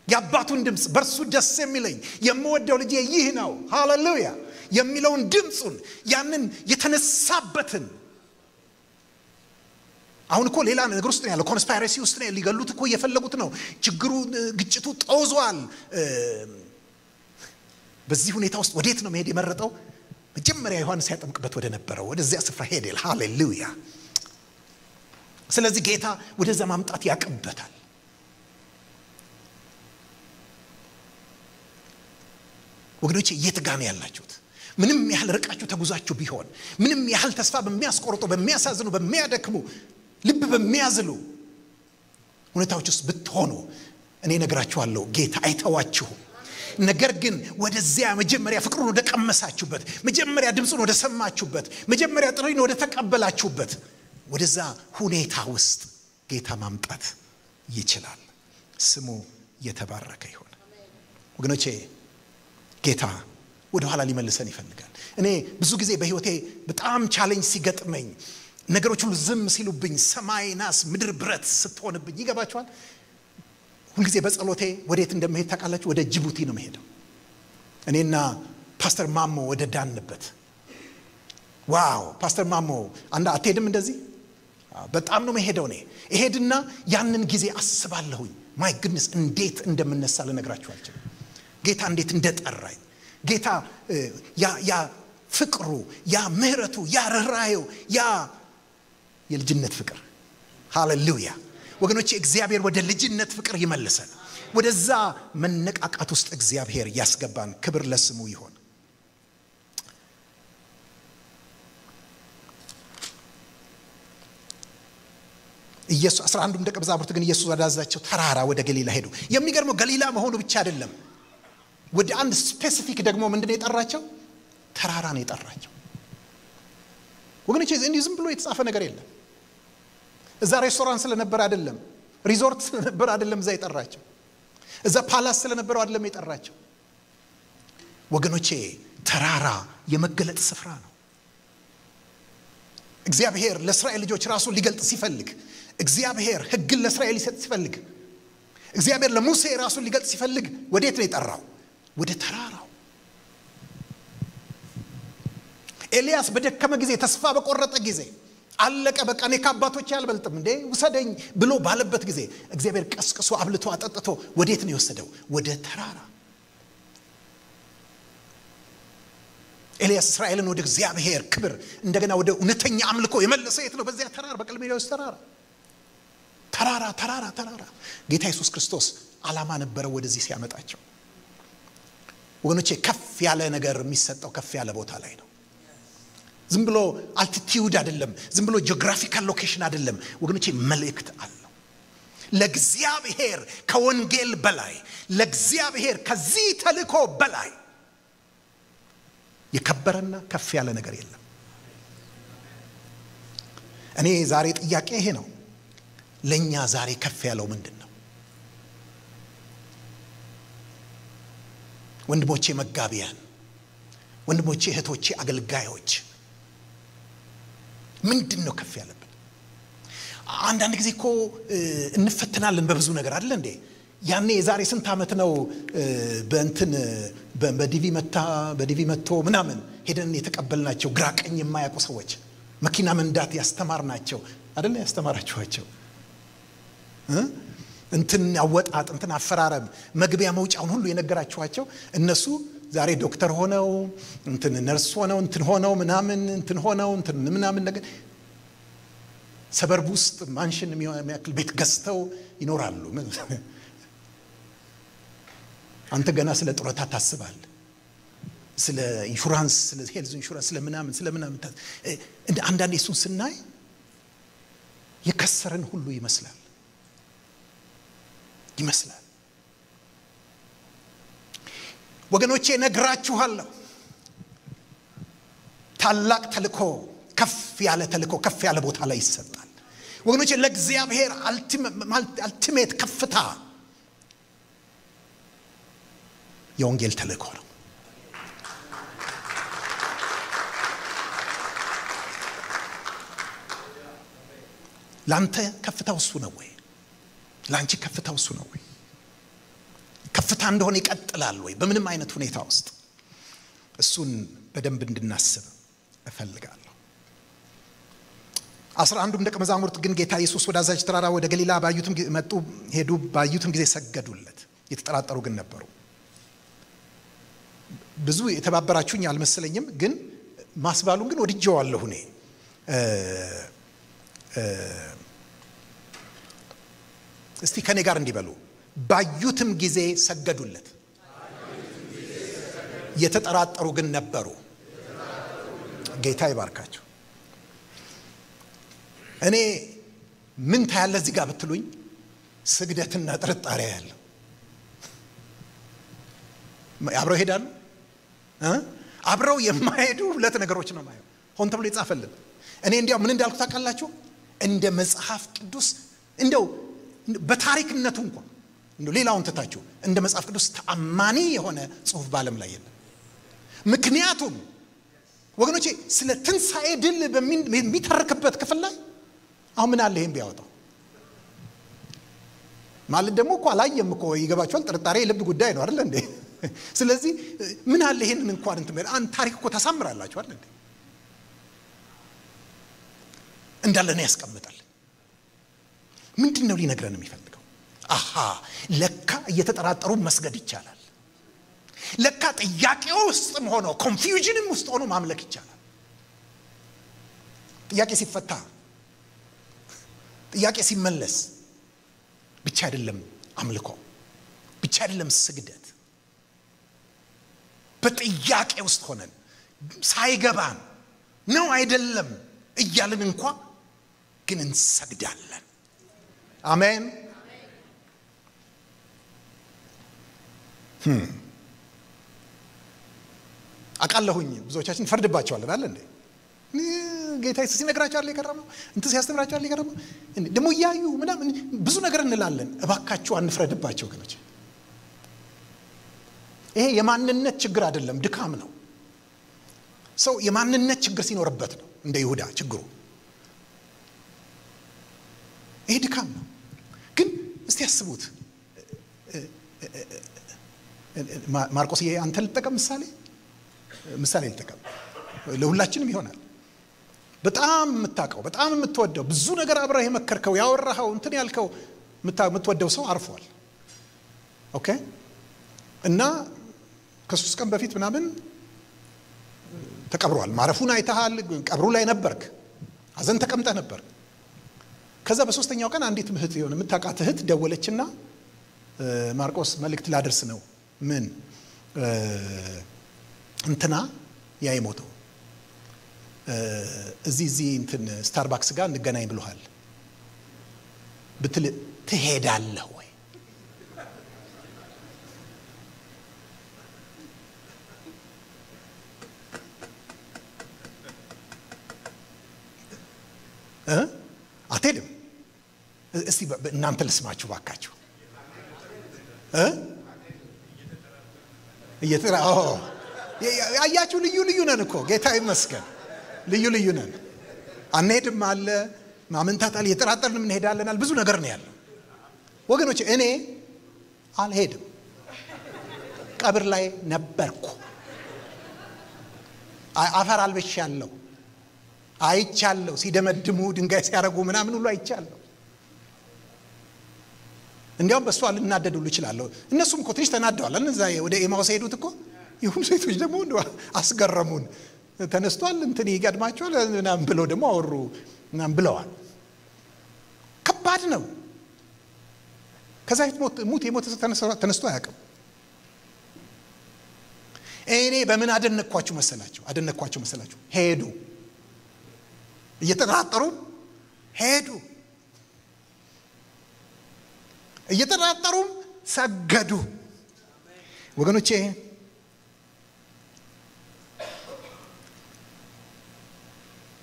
የአባቱን ድምፅ በእርሱ ደስ የሚለኝ የምወደው ልጄ ይህ ነው ሃሌሉያ የሚለውን ድምፁን ያንን የተነሳበትን አሁን እኮ ሌላ ነገር ውስጥ ነው ያለው። ኮንስፓይረሲ ውስጥ ነው፣ ሊገሉት እኮ እየፈለጉት ነው። ችግሩ ግጭቱ ጦዟል። በዚህ ሁኔታ ውስጥ ወዴት ነው መሄድ የመረጠው? መጀመሪያ ዮሐንስ ያጠምቅበት ወደ ነበረው ወደዚያ ስፍራ ሄደ። ሃሌሉያ! ስለዚህ ጌታ ወደዛ ማምጣት ያቀበታል። ወገኖቼ የት ጋር ነው ያላችሁት? ምንም ያህል ርቃችሁ ተጉዛችሁ ቢሆን፣ ምንም ያህል ተስፋ በሚያስቆርጡ በሚያሳዝኑ በሚያደክሙ ልብ በሚያዝሉ ሁኔታዎች ውስጥ ብትሆኑ እኔ ነግራችኋለሁ ጌታ አይተዋችሁም። ነገር ግን ወደዚያ መጀመሪያ ፍቅሩን ወደ ቀመሳችሁበት፣ መጀመሪያ ድምፁን ወደ ሰማችሁበት፣ መጀመሪያ ጥሪን ወደ ተቀበላችሁበት ወደዛ ሁኔታ ውስጥ ጌታ ማምጣት ይችላል። ስሙ የተባረከ ይሁን። ወገኖቼ ጌታ ወደ ኋላ ሊመልሰን ይፈልጋል። እኔ ብዙ ጊዜ በህይወቴ በጣም ቻሌንጅ ሲገጥመኝ፣ ነገሮች ሁሉ ዝም ሲሉብኝ፣ ሰማይ ናስ ምድር ብረት ስትሆንብኝ ይገባችኋል። ሁልጊዜ በጸሎቴ ወዴት እንደምሄድ ታውቃላችሁ? ወደ ጅቡቲ ነው መሄደው። እኔና ፓስተር ማሞ ወደ ዳንበት። ዋው! ፓስተር ማሞ አትሄድም እንደዚህ? በጣም ነው መሄደው። እኔ እሄድና ያንን ጊዜ አስባለሁኝ። ማይ ጉድነስ እንዴት እንደምነሳ ልነግራችሁ አልችልም። ጌታ እንዴት እንደጠራኝ፣ ጌታ ያ ፍቅሩ፣ ያ ምህረቱ፣ ያ ርህራሄው፣ ያ የልጅነት ፍቅር ሃሌሉያ ወገኖቼ። እግዚአብሔር ወደ ልጅነት ፍቅር ይመልሰን። ወደዛ መነቃቃት ውስጥ እግዚአብሔር ያስገባን። ክብር ለስሙ ይሁን። ኢየሱስ 11 ደቀ መዛሙርት ግን ኢየሱስ ወዳዛቸው ተራራ ወደ ገሊላ ሄዱ። የሚገርመው ገሊላ መሆኑ ብቻ አይደለም፣ ወደ አንድ ስፔሲፊክ ደግሞ ምንድነው የጠራቸው? ተራራ ነው የጠራቸው። ወገኖቼ እንዲህ ዝም ብሎ የተጻፈ ነገር የለም። እዛ ሬስቶራንት ስለነበር አይደለም፣ ሪዞርት ስለነበር አይደለም እዛ የጠራቸው፣ እዛ ፓላስ ስለነበረው አይደለም የጠራቸው። ወገኖቼ ተራራ የመገለጥ ስፍራ ነው። እግዚአብሔር ለእስራኤል ልጆች ራሱን ሊገልጥ ሲፈልግ፣ እግዚአብሔር ሕግን ለእስራኤል ሊሰጥ ሲፈልግ፣ እግዚአብሔር ለሙሴ ራሱን ሊገልጥ ሲፈልግ ወዴት ነው የጠራው? ወደ ተራራው። ኤልያስ በደከመ ጊዜ፣ ተስፋ በቆረጠ ጊዜ፣ አለቀ በቃ እኔ ከአባቶቼ አልበልጥም እንዴ ውሰደኝ ብሎ ባለበት ጊዜ እግዚአብሔር ቀስቅሶ አብልቶ አጠጥቶ ወዴት ነው የወሰደው? ወደ ተራራ። ኤልያስ እስራኤልን ወደ እግዚአብሔር ክብር እንደገና ወደ እውነተኛ አምልኮ የመለሰ የት ነው? በዚያ ተራራ፣ በቀርሜሎስ ተራራ። ተራራ ተራራ ተራራ። ጌታ ኢየሱስ ክርስቶስ ዓላማ ነበረው ወደዚህ ሲያመጣቸው። ወገኖቼ ከፍ ያለ ነገር የሚሰጠው ከፍ ያለ ቦታ ላይ ነው። ዝም ብሎ አልቲቲዩድ አይደለም፣ ዝም ብሎ ጂኦግራፊካል ሎኬሽን አይደለም። ወገኖቼ መልእክት አለው። ለእግዚአብሔር ከወንጌል በላይ፣ ለእግዚአብሔር ከዚህ ተልእኮ በላይ የከበረና ከፍ ያለ ነገር የለም። እኔ ዛሬ ጥያቄ ይሄ ነው። ለኛ ዛሬ ከፍ ያለው ምንድነው? ወንድሞቼ መጋቢያን፣ ወንድሞቼ እህቶቼ አገልጋዮች፣ ምንድነው ከፍ ያለበት? አንዳንድ ጊዜ እኮ እንፈተናለን በብዙ ነገር አይደል እንዴ? ያኔ የዛሬ ስንት ዓመት ነው በእንትን በዲቪ መጥቶ ምናምን ሄደን የተቀበልናቸው ግራ ቀኝ የማያውቁ ሰዎች መኪና መንዳት ያስተማርናቸው አይደል? ያስተማራችኋቸው እንትን አወጣጥ፣ እንትን አፈራረም፣ መግቢያ መውጫውን ሁሉ የነገራችኋቸው እነሱ ዛሬ ዶክተር ሆነው እንትን ነርስ ሆነው እንትን ሆነው ምናምን እንትን ሆነው እንትን ምናምን ነገር ሰበርብ ውስጥ ማንሽን የሚያክል ቤት ገዝተው ይኖራሉ። አንተ ገና ስለ ጡረታ ታስባለህ፣ ስለ ኢንሹራንስ፣ ስለ ሄልዝ ኢንሹራንስ፣ ስለ ምናምን አንዳንዴ እሱን ስናይ የከሰረን ሁሉ ይመስላል። ወገኖቼ ነግራችኋለሁ፣ ታላቅ ተልእኮ፣ ከፍ ያለ ተልእኮ ከፍ ያለ ቦታ ላይ ይሰጣል። ወገኖቼ ለእግዚአብሔር አልቲሜት ከፍታ የወንጌል ተልእኮ ነው። ላንተ ከፍታው እሱ ነው ወይ? ላንቺ ከፍታው እሱ ነው ወይ? ከፍታ እንደሆነ ይቀጥላል ወይ? በምንም አይነት ሁኔታ ውስጥ እሱን በደንብ እንድናስብ እፈልጋለሁ። 11ዱም ደቀ መዛሙርት ግን ጌታ ኢየሱስ ወደ አዛዥ ተራራ ወደ ገሊላ ባዩትም መጡ፣ ሄዱ፣ ባዩትም ጊዜ ሰገዱለት። የተጠራጠሩ ግን ነበሩ። ብዙ የተባበራችሁኝ አልመሰለኝም፣ ግን ማስባሉን ግን ወድጄዋለሁ እኔ። እስቲ ከኔ ጋር እንዲበሉ፣ ባዩትም ጊዜ ሰገዱለት። የተጠራጠሩ ግን ነበሩ። ጌታ ይባርካቸው። እኔ ምን ታያለ እዚህ ጋር ብትሉኝ ስግደትና ጥርጣሬ ያለው አብረው ይሄዳሉ። አብረው የማይሄዱ ሁለት ነገሮች ነው ማለት ሆን ተብሎ ይጻፈልን። እኔ እንዲያው ምን እንዳልኩ ታውቃላችሁ? እንደ መጽሐፍ ቅዱስ እንደው በታሪክነቱ እንኳን እንደው ሌላውን ተታችሁ እንደ መጽሐፍ ቅዱስ ተአማኒ የሆነ ጽሑፍ በዓለም ላይ የለም። ምክንያቱም ወገኖቼ ስለ ትንሣኤ ድል በሚተርክበት ክፍል ላይ አሁን ምን አለ ይሄን ቢያወጣው ማለት ደግሞ እኮ አላየም እኮ ይገባችኋል። ጥርጣሬ የልብ ጉዳይ ነው አይደል እንዴ? ስለዚህ ምን አለ ይሄንን እንኳን እንትን አንድ ታሪክ እኮ ታሳምራላችሁ አይደል እንዴ? እንዳለ ነው ያስቀምጣል። ምንድነው ሊነግረን የሚፈልገው? አሃ ለካ እየተጠራጠሩ መስገድ ይቻላል። ለካ ጥያቄው ውስጥም ሆኖ ኮንፊውዥንም ውስጥ ሆኖ ማምለክ ይቻላል። ጥያቄ ሲፈታ ጥያቄ ሲመለስ ብቻ አይደለም አምልኮ፣ ብቻ አይደለም ስግደት። በጥያቄ ውስጥ ሆነን ሳይገባን ነው አይደለም እያልን እንኳን ግን እንሰግዳለን። አሜን። አቃለሁኝ ብዙዎቻችን ፈርድባቸዋለን አይደል እንዴ? ጌታ ኢየሱስ ሲነግራቸው አለ የከረመው እንትን ሲያስተምራቸው አለ የከረመው ደግሞ ያዩ ምናምን ብዙ ነገር እንላለን። እባካችሁ አንፍረድባቸው ወገኖች። ይሄ የማንነት ችግር አይደለም፣ ድካም ነው። ሰው የማንነት ችግር ሲኖርበት ነው እንደ ይሁዳ ችግሩ። ይሄ ድካም ነው። ግን እስቲ ያስቡት። ማርቆስ አንተ ልጠቀም ምሳሌ ልጠቀም፣ ለሁላችንም ይሆናል። በጣም የምታውቀው በጣም የምትወደው ብዙ ነገር አብረህ የመከርከው ያወራኸው እንትን ያልከው የምትወደው ሰው አርፏል። ኦኬ። እና ከ3 ቀን በፊት ምናምን ተቀብሯል። ማረፉን አይተሃል። ቀብሩ ላይ ነበርክ። ሐዘን ተቀምጠህ ነበር። ከዛ በ3ኛው ቀን አንዲት እህት የሆነ የምታውቃት እህት ደወለችና ማርቆስ መልእክት ላደርስ ነው። ምን እንትና ያ የሞተው እዚህ እንትን ስታርባክስ ጋር እንገናኝ ብሎሃል ብትል ትሄዳለህ ወይ? አትሄድም? እስቲ እናንተ ልስማችሁ ባካችሁ። አያችሁ ልዩ ነን እኮ ጌታ ይመስገን። ልዩ ነን። አንሄድም አለ ማመንታታል፣ እየተጠራጠርን እንሄዳለናል። ብዙ ነገር ነው ያለው ወገኖች። እኔ አልሄድም። ቀብር ላይ ነበርኩ። አፈር አልበሻለሁ፣ አይቻለሁ። ሲደመድሙ ድንጋይ ሲያረጉ ምናምን ሁሉ አይቻለሁ። እንዲያውም በእሷ ልናደድ ሁሉ እችላለሁ። እነሱም እኮ ትንሽ ተናደዋል። እነዛ ወደ ኤማውስ ሄዱት እኮ ይሁን ሴቶች ደግሞ አስገረሙን። ተነስቷል እንትን ይገድማቸዋል ምናምን ብለው ደግሞ አወሩ ምናምን ብለዋል። ከባድ ነው። ከዛ የሞተ ተነስቶ አያውቅም። እኔ በምን አደነኳችሁ መሰላችሁ? ሄዱ። እየተጠራጠሩ ሄዱ። እየተጠራጠሩም ሰገዱ። ወገኖቼ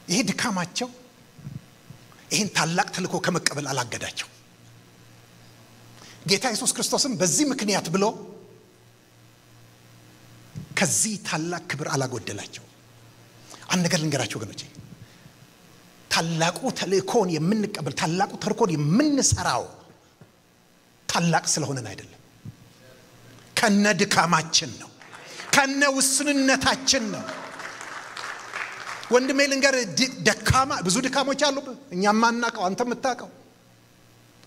ይሄ ድካማቸው ይሄን ታላቅ ተልእኮ ከመቀበል አላገዳቸው። ጌታ ኢየሱስ ክርስቶስም በዚህ ምክንያት ብሎ ከዚህ ታላቅ ክብር አላጎደላቸው። አንድ ነገር ልንገራችሁ ወገኖቼ፣ ታላቁ ተልእኮን የምንቀበል ታላቁ ተልእኮን የምንሰራው ታላቅ ስለሆነን አይደለም፣ ከነድካማችን ነው፣ ከነውስንነታችን ነው። ወንድሜ ልንገር፣ ደካማ ብዙ ድካሞች አሉብህ፣ እኛም ማናቀው አንተ የምታቀው።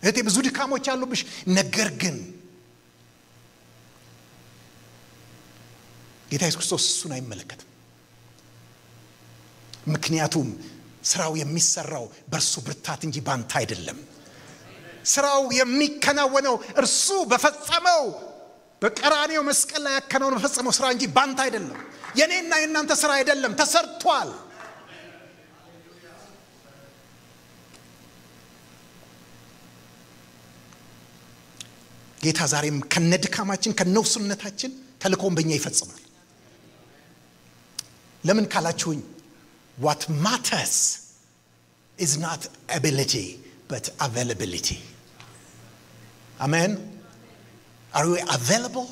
እህቴ ብዙ ድካሞች አሉብሽ። ነገር ግን ጌታ ኢየሱስ ክርስቶስ እሱን አይመለከትም። ምክንያቱም ስራው የሚሰራው በእርሱ ብርታት እንጂ ባንተ አይደለም። ስራው የሚከናወነው እርሱ በፈጸመው በቀራንዮ መስቀል ላይ ያከናወነው በፈጸመው ስራ እንጂ ባንተ አይደለም። የኔና የናንተ ስራ አይደለም፣ ተሰርቷል። ጌታ ዛሬም ከነድካማችን ከነውስንነታችን ተልእኮውን በእኛ ይፈጽማል። ለምን ካላችሁኝ what matters is not ability but availability. Amen. Are we available?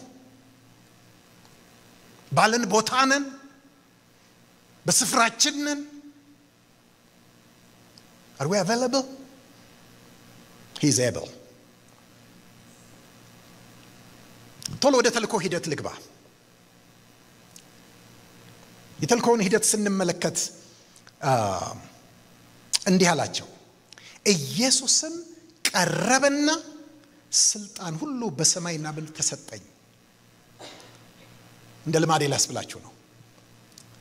ባለን ቦታ ነን? በስፍራችን ነን? Are we available? He is able. ቶሎ ወደ ተልእኮ ሂደት ልግባ። የተልእኮውን ሂደት ስንመለከት እንዲህ አላቸው፣ ኢየሱስም ቀረበና ስልጣን ሁሉ በሰማይና በምድር ተሰጠኝ። እንደ ልማዴ ላስብላችሁ ነው።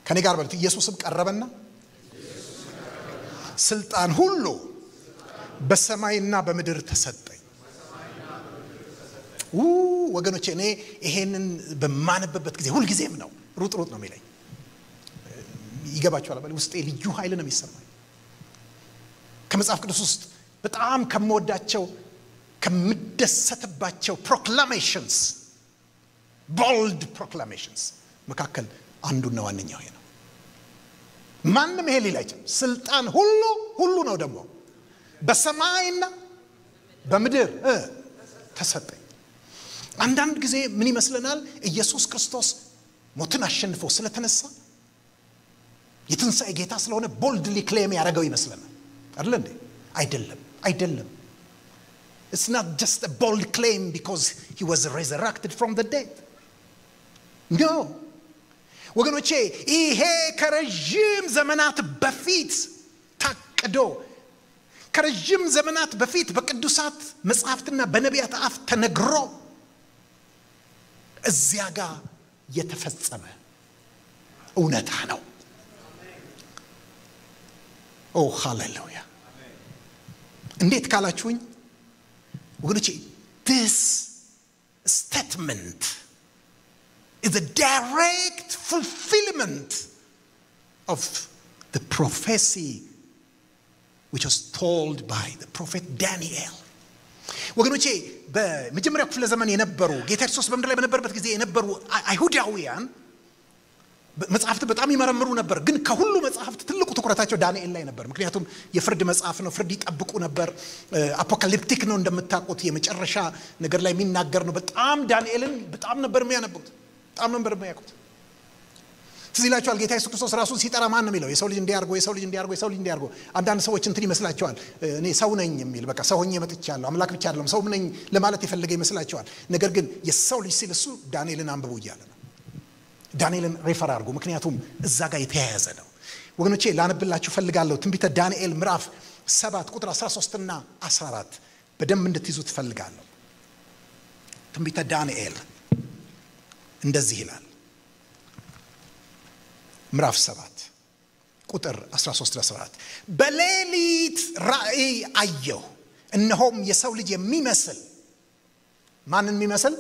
ከኔ ጋር በሉት፣ ኢየሱስም ቀረበና ስልጣን ሁሉ በሰማይና በምድር ተሰጠኝ። ወገኖቼ እኔ ይሄንን በማነበበት ጊዜ ሁሉ ጊዜም ነው ሩጥ ነው የሚለኝ። ይገባችኋል? ውስጤ ልዩ ኃይል ነው የሚሰማኝ። ከመጽሐፍ ቅዱስ ውስጥ በጣም ከምወዳቸው ከምደሰትባቸው ፕሮክላሜሽንስ ቦልድ ፕሮክላሜሽንስ መካከል አንዱና ዋነኛው ይሄ ነው። ማንም ይሄ ሊል አይችልም። ስልጣን ሁሉ ነው ደግሞ በሰማይና በምድር ተሰጠኝ። አንዳንድ ጊዜ ምን ይመስለናል? ኢየሱስ ክርስቶስ ሞትን አሸንፎ ስለተነሳ የትንሣኤ ጌታ ስለሆነ ቦልድሊ ክሌም ያደረገው ይመስለናል። አይደል እንዴ? አይደለም። It's not just a bold claim because he was resurrected from the dead. No. ወገኖቼ ይሄ ከረጅም ዘመናት በፊት ታቅዶ ከረጅም ዘመናት በፊት በቅዱሳት መጻሕፍትና በነቢያት አፍ ተነግሮ እዚያ ጋር የተፈጸመ እውነታ ነው። ኦ ሃሌሉያ! እንዴት ካላችሁኝ ወገኖቼ this statement is a direct fulfillment of the prophecy which was told by the prophet Daniel. ወገኖቼ በመጀመሪያው ክፍለ ዘመን የነበሩ ጌታ ኢየሱስ በምድር ላይ በነበረበት ጊዜ የነበሩ አይሁዳውያን መጽሐፍት በጣም ይመረምሩ ነበር። ግን ከሁሉ መጽሐፍት ትልቁ ትኩረታቸው ዳንኤል ላይ ነበር። ምክንያቱም የፍርድ መጽሐፍ ነው፣ ፍርድ ይጠብቁ ነበር። አፖካሊፕቲክ ነው እንደምታውቁት፣ የመጨረሻ ነገር ላይ የሚናገር ነው። በጣም ዳንኤልን በጣም ነበር የሚያነቡት፣ በጣም ነበር የሚያውቁት። ትዝ ይላችኋል ጌታ ኢየሱስ ክርስቶስ ራሱን ሲጠራ ማን ነው የሚለው? የሰው ልጅ እንዲያርጎ አንዳንድ ሰዎች እንትን ይመስላቸዋል፣ እኔ ሰው ነኝ የሚል በቃ ሰው ሆኜ መጥቻለሁ፣ አምላክ ብቻ አይደለም ሰው ነኝ ለማለት የፈለገ ይመስላቸዋል። ነገር ግን የሰው ልጅ ሲል እሱ ዳንኤልን አንብቡ እያለ ነው። ዳንኤልን ሬፈር አድርጉ፣ ምክንያቱም እዛ ጋር የተያያዘ ነው። ወገኖቼ ላነብላችሁ ፈልጋለሁ። ትንቢተ ዳንኤል ምዕራፍ 7 ቁጥር 13 እና 14 በደንብ እንድትይዙ ትፈልጋለሁ። ትንቢተ ዳንኤል እንደዚህ ይላል። ምዕራፍ 7 ቁጥር 13 14 በሌሊት ራእይ አየሁ፣ እነሆም የሰው ልጅ የሚመስል ማንን የሚመስል?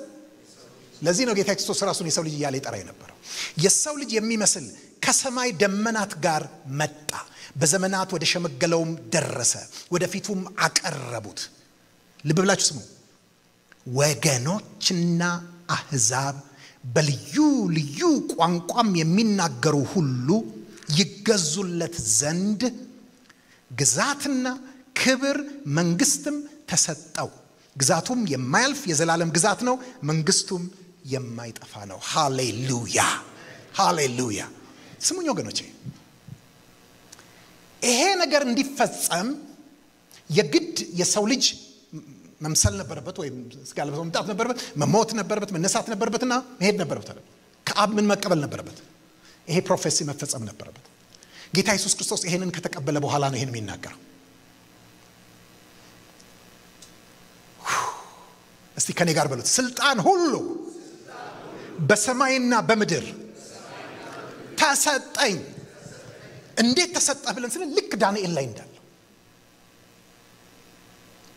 ለዚህ ነው ጌታ ክርስቶስ ራሱን የሰው ልጅ እያለ ይጠራ የነበረው። የሰው ልጅ የሚመስል ከሰማይ ደመናት ጋር መጣ፣ በዘመናት ወደ ሸመገለውም ደረሰ፣ ወደፊቱም አቀረቡት። ልብ ብላችሁ ስሙ። ወገኖችና አሕዛብ በልዩ ልዩ ቋንቋም የሚናገሩ ሁሉ ይገዙለት ዘንድ ግዛትና ክብር መንግስትም ተሰጠው። ግዛቱም የማያልፍ የዘላለም ግዛት ነው፣ መንግስቱም የማይጠፋ ነው። ሃሌሉያ! ሃሌሉያ። ስሙኝ ወገኖቼ፣ ይሄ ነገር እንዲፈጸም የግድ የሰው ልጅ መምሰል ነበረበት፣ ወይም ስጋ ለብሶ መምጣት ነበረበት፣ መሞት ነበረበት፣ መነሳት ነበረበትና መሄድ ነበረበት አለ። ከአብ ምን መቀበል ነበረበት? ይሄ ፕሮፌሲ መፈጸም ነበረበት። ጌታ ኢየሱስ ክርስቶስ ይሄንን ከተቀበለ በኋላ ነው ይሄን የሚናገረው። እስቲ ከኔ ጋር በሉት፣ ስልጣን ሁሉ በሰማይና በምድር ተሰጠኝ። እንዴት ተሰጠህ ብለን ስለ ልክ ዳንኤል ላይ እንዳለው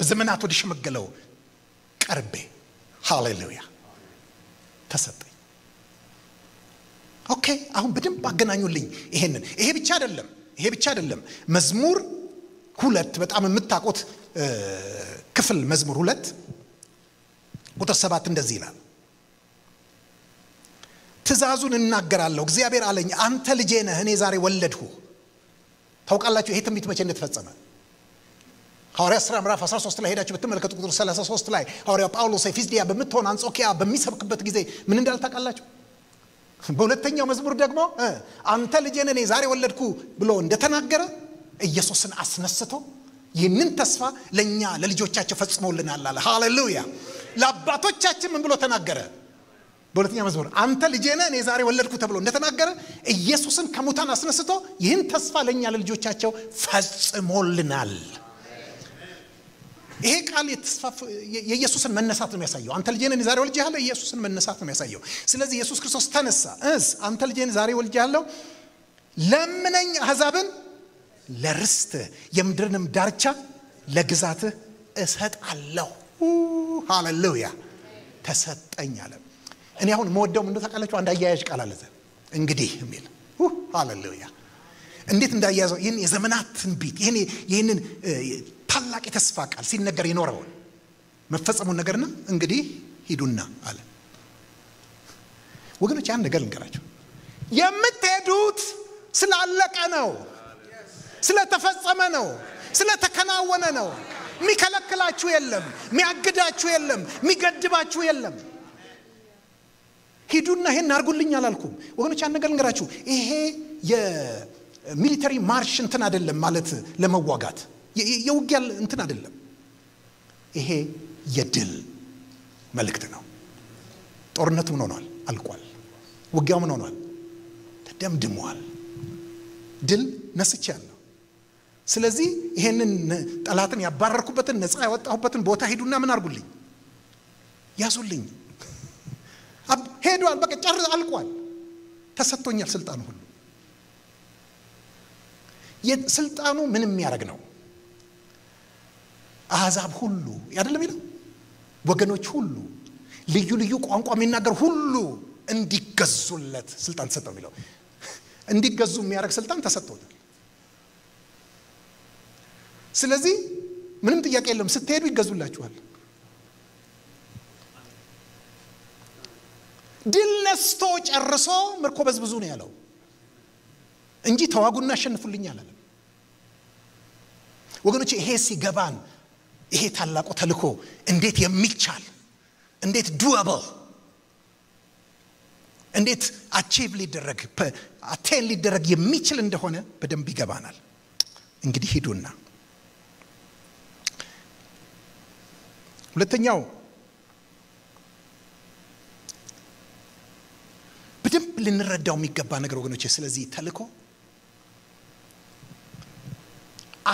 በዘመናት ወደ ሸመገለው ቀርቤ ሃሌሉያ ተሰጠኝ። ኦኬ፣ አሁን በደንብ አገናኙልኝ ይሄንን። ይሄ ብቻ አይደለም። መዝሙር 2 በጣም የምታውቁት ክፍል መዝሙር 2 ቁጥር 7 እንደዚህ ይላል፣ ትእዛዙን እናገራለሁ፣ እግዚአብሔር አለኝ አንተ ልጄ ነህ፣ እኔ ዛሬ ወለድሁ። ታውቃላችሁ ይሄ ትንቢት መቼ እንደተፈጸመ? ሐዋርያት ሥራ ምዕራፍ 13 ላይ ሄዳችሁ ብትመለከቱ ቁጥር 33 ላይ ሐዋርያው ጳውሎስ ኤፌሶን በምትሆን አንጾኪያ በሚሰብክበት ጊዜ ምን እንዳለ ታውቃላችሁ? በሁለተኛው መዝሙር ደግሞ አንተ ልጄ ነህ እኔ ዛሬ ወለድኩ ብሎ እንደተናገረ ኢየሱስን አስነስቶ ይህንን ተስፋ ለኛ ለልጆቻቸው ፈጽሞልናል አለ። ሃሌሉያ። ለአባቶቻችን ምን ብሎ ተናገረ? በሁለተኛው መዝሙር አንተ ልጄ ነህ እኔ ዛሬ ወለድኩ ተብሎ እንደተናገረ ኢየሱስን ከሙታን አስነስቶ ይህን ተስፋ ለኛ ለልጆቻቸው ፈጽሞልናል። ይሄ ቃል የኢየሱስን መነሳት ነው የሚያሳየው። አንተ ልጄ ነህ ዛሬ ወልጄሃለሁ፣ ኢየሱስን መነሳት ነው የሚያሳየው። ስለዚህ ኢየሱስ ክርስቶስ ተነሳ። አንተ ልጄ ነህ ዛሬ ወልጄሃለሁ፣ ለምነኝ አሕዛብን ለርስትህ የምድርንም ዳርቻ ለግዛትህ እሰጣለሁ። ሃሌሉያ። ተሰጠኝ አለ። እኔ አሁን መወደው ምን ታውቃላችሁ? አንድ አያያዥ ቃል አለ እንግዲህ የሚል ሃሌሉያ። እንዴት እንዳያያዘው ይህን የዘመናት ትንቢት ይህንን ታላቅ የተስፋ ቃል ሲነገር ይኖረውን መፈጸሙን ነገርና እንግዲህ ሂዱና አለ። ወገኖች ያን ነገር ልንገራችሁ፣ የምትሄዱት ስላለቀ ነው፣ ስለተፈጸመ ነው፣ ስለተከናወነ ነው። የሚከለክላችሁ የለም፣ የሚያግዳችሁ የለም፣ የሚገድባችሁ የለም። ሂዱና ይሄን አርጉልኝ አላልኩም ወገኖች። ያን ነገር ልንገራችሁ፣ ይሄ የሚሊተሪ ማርሽ እንትን አይደለም ማለት ለመዋጋት የውጊያ እንትን አይደለም። ይሄ የድል መልእክት ነው። ጦርነቱ ምን ሆኗል? አልቋል። ውጊያው ምን ሆኗል? ተደምድሟል። ድል ነስቻለሁ። ስለዚህ ይሄንን ጠላትን ያባረርኩበትን ነፃ ያወጣሁበትን ቦታ ሂዱና ምን አርጉልኝ? ያዙልኝ። ሄዷል። በቃ ጨርሶ አልቋል። ተሰጥቶኛል ስልጣኑ ሁሉ። የስልጣኑ ምንም የሚያደርግ ነው። አሕዛብ ሁሉ አይደለም ይላል፣ ወገኖች ሁሉ፣ ልዩ ልዩ ቋንቋ የሚናገር ሁሉ እንዲገዙለት ስልጣን ተሰጠው የሚለው እንዲገዙ የሚያደርግ ስልጣን ተሰጥቶታል። ስለዚህ ምንም ጥያቄ የለም፣ ስትሄዱ ይገዙላችኋል። ድል ነስቶ ጨርሶ ምርኮ በዝብዙ ነው ያለው እንጂ ተዋጉና አሸንፉልኝ አላለም። ወገኖች ይሄ ሲገባን ይሄ ታላቁ ተልኮ እንዴት የሚቻል እንዴት ዱአብል እንዴት አቺቭ ሊደረግ የሚችል እንደሆነ በደንብ ይገባናል። እንግዲህ ሂዱና ሁለተኛው በደንብ ልንረዳው የሚገባ ነገር ወገኖች፣ ስለዚህ ተልኮ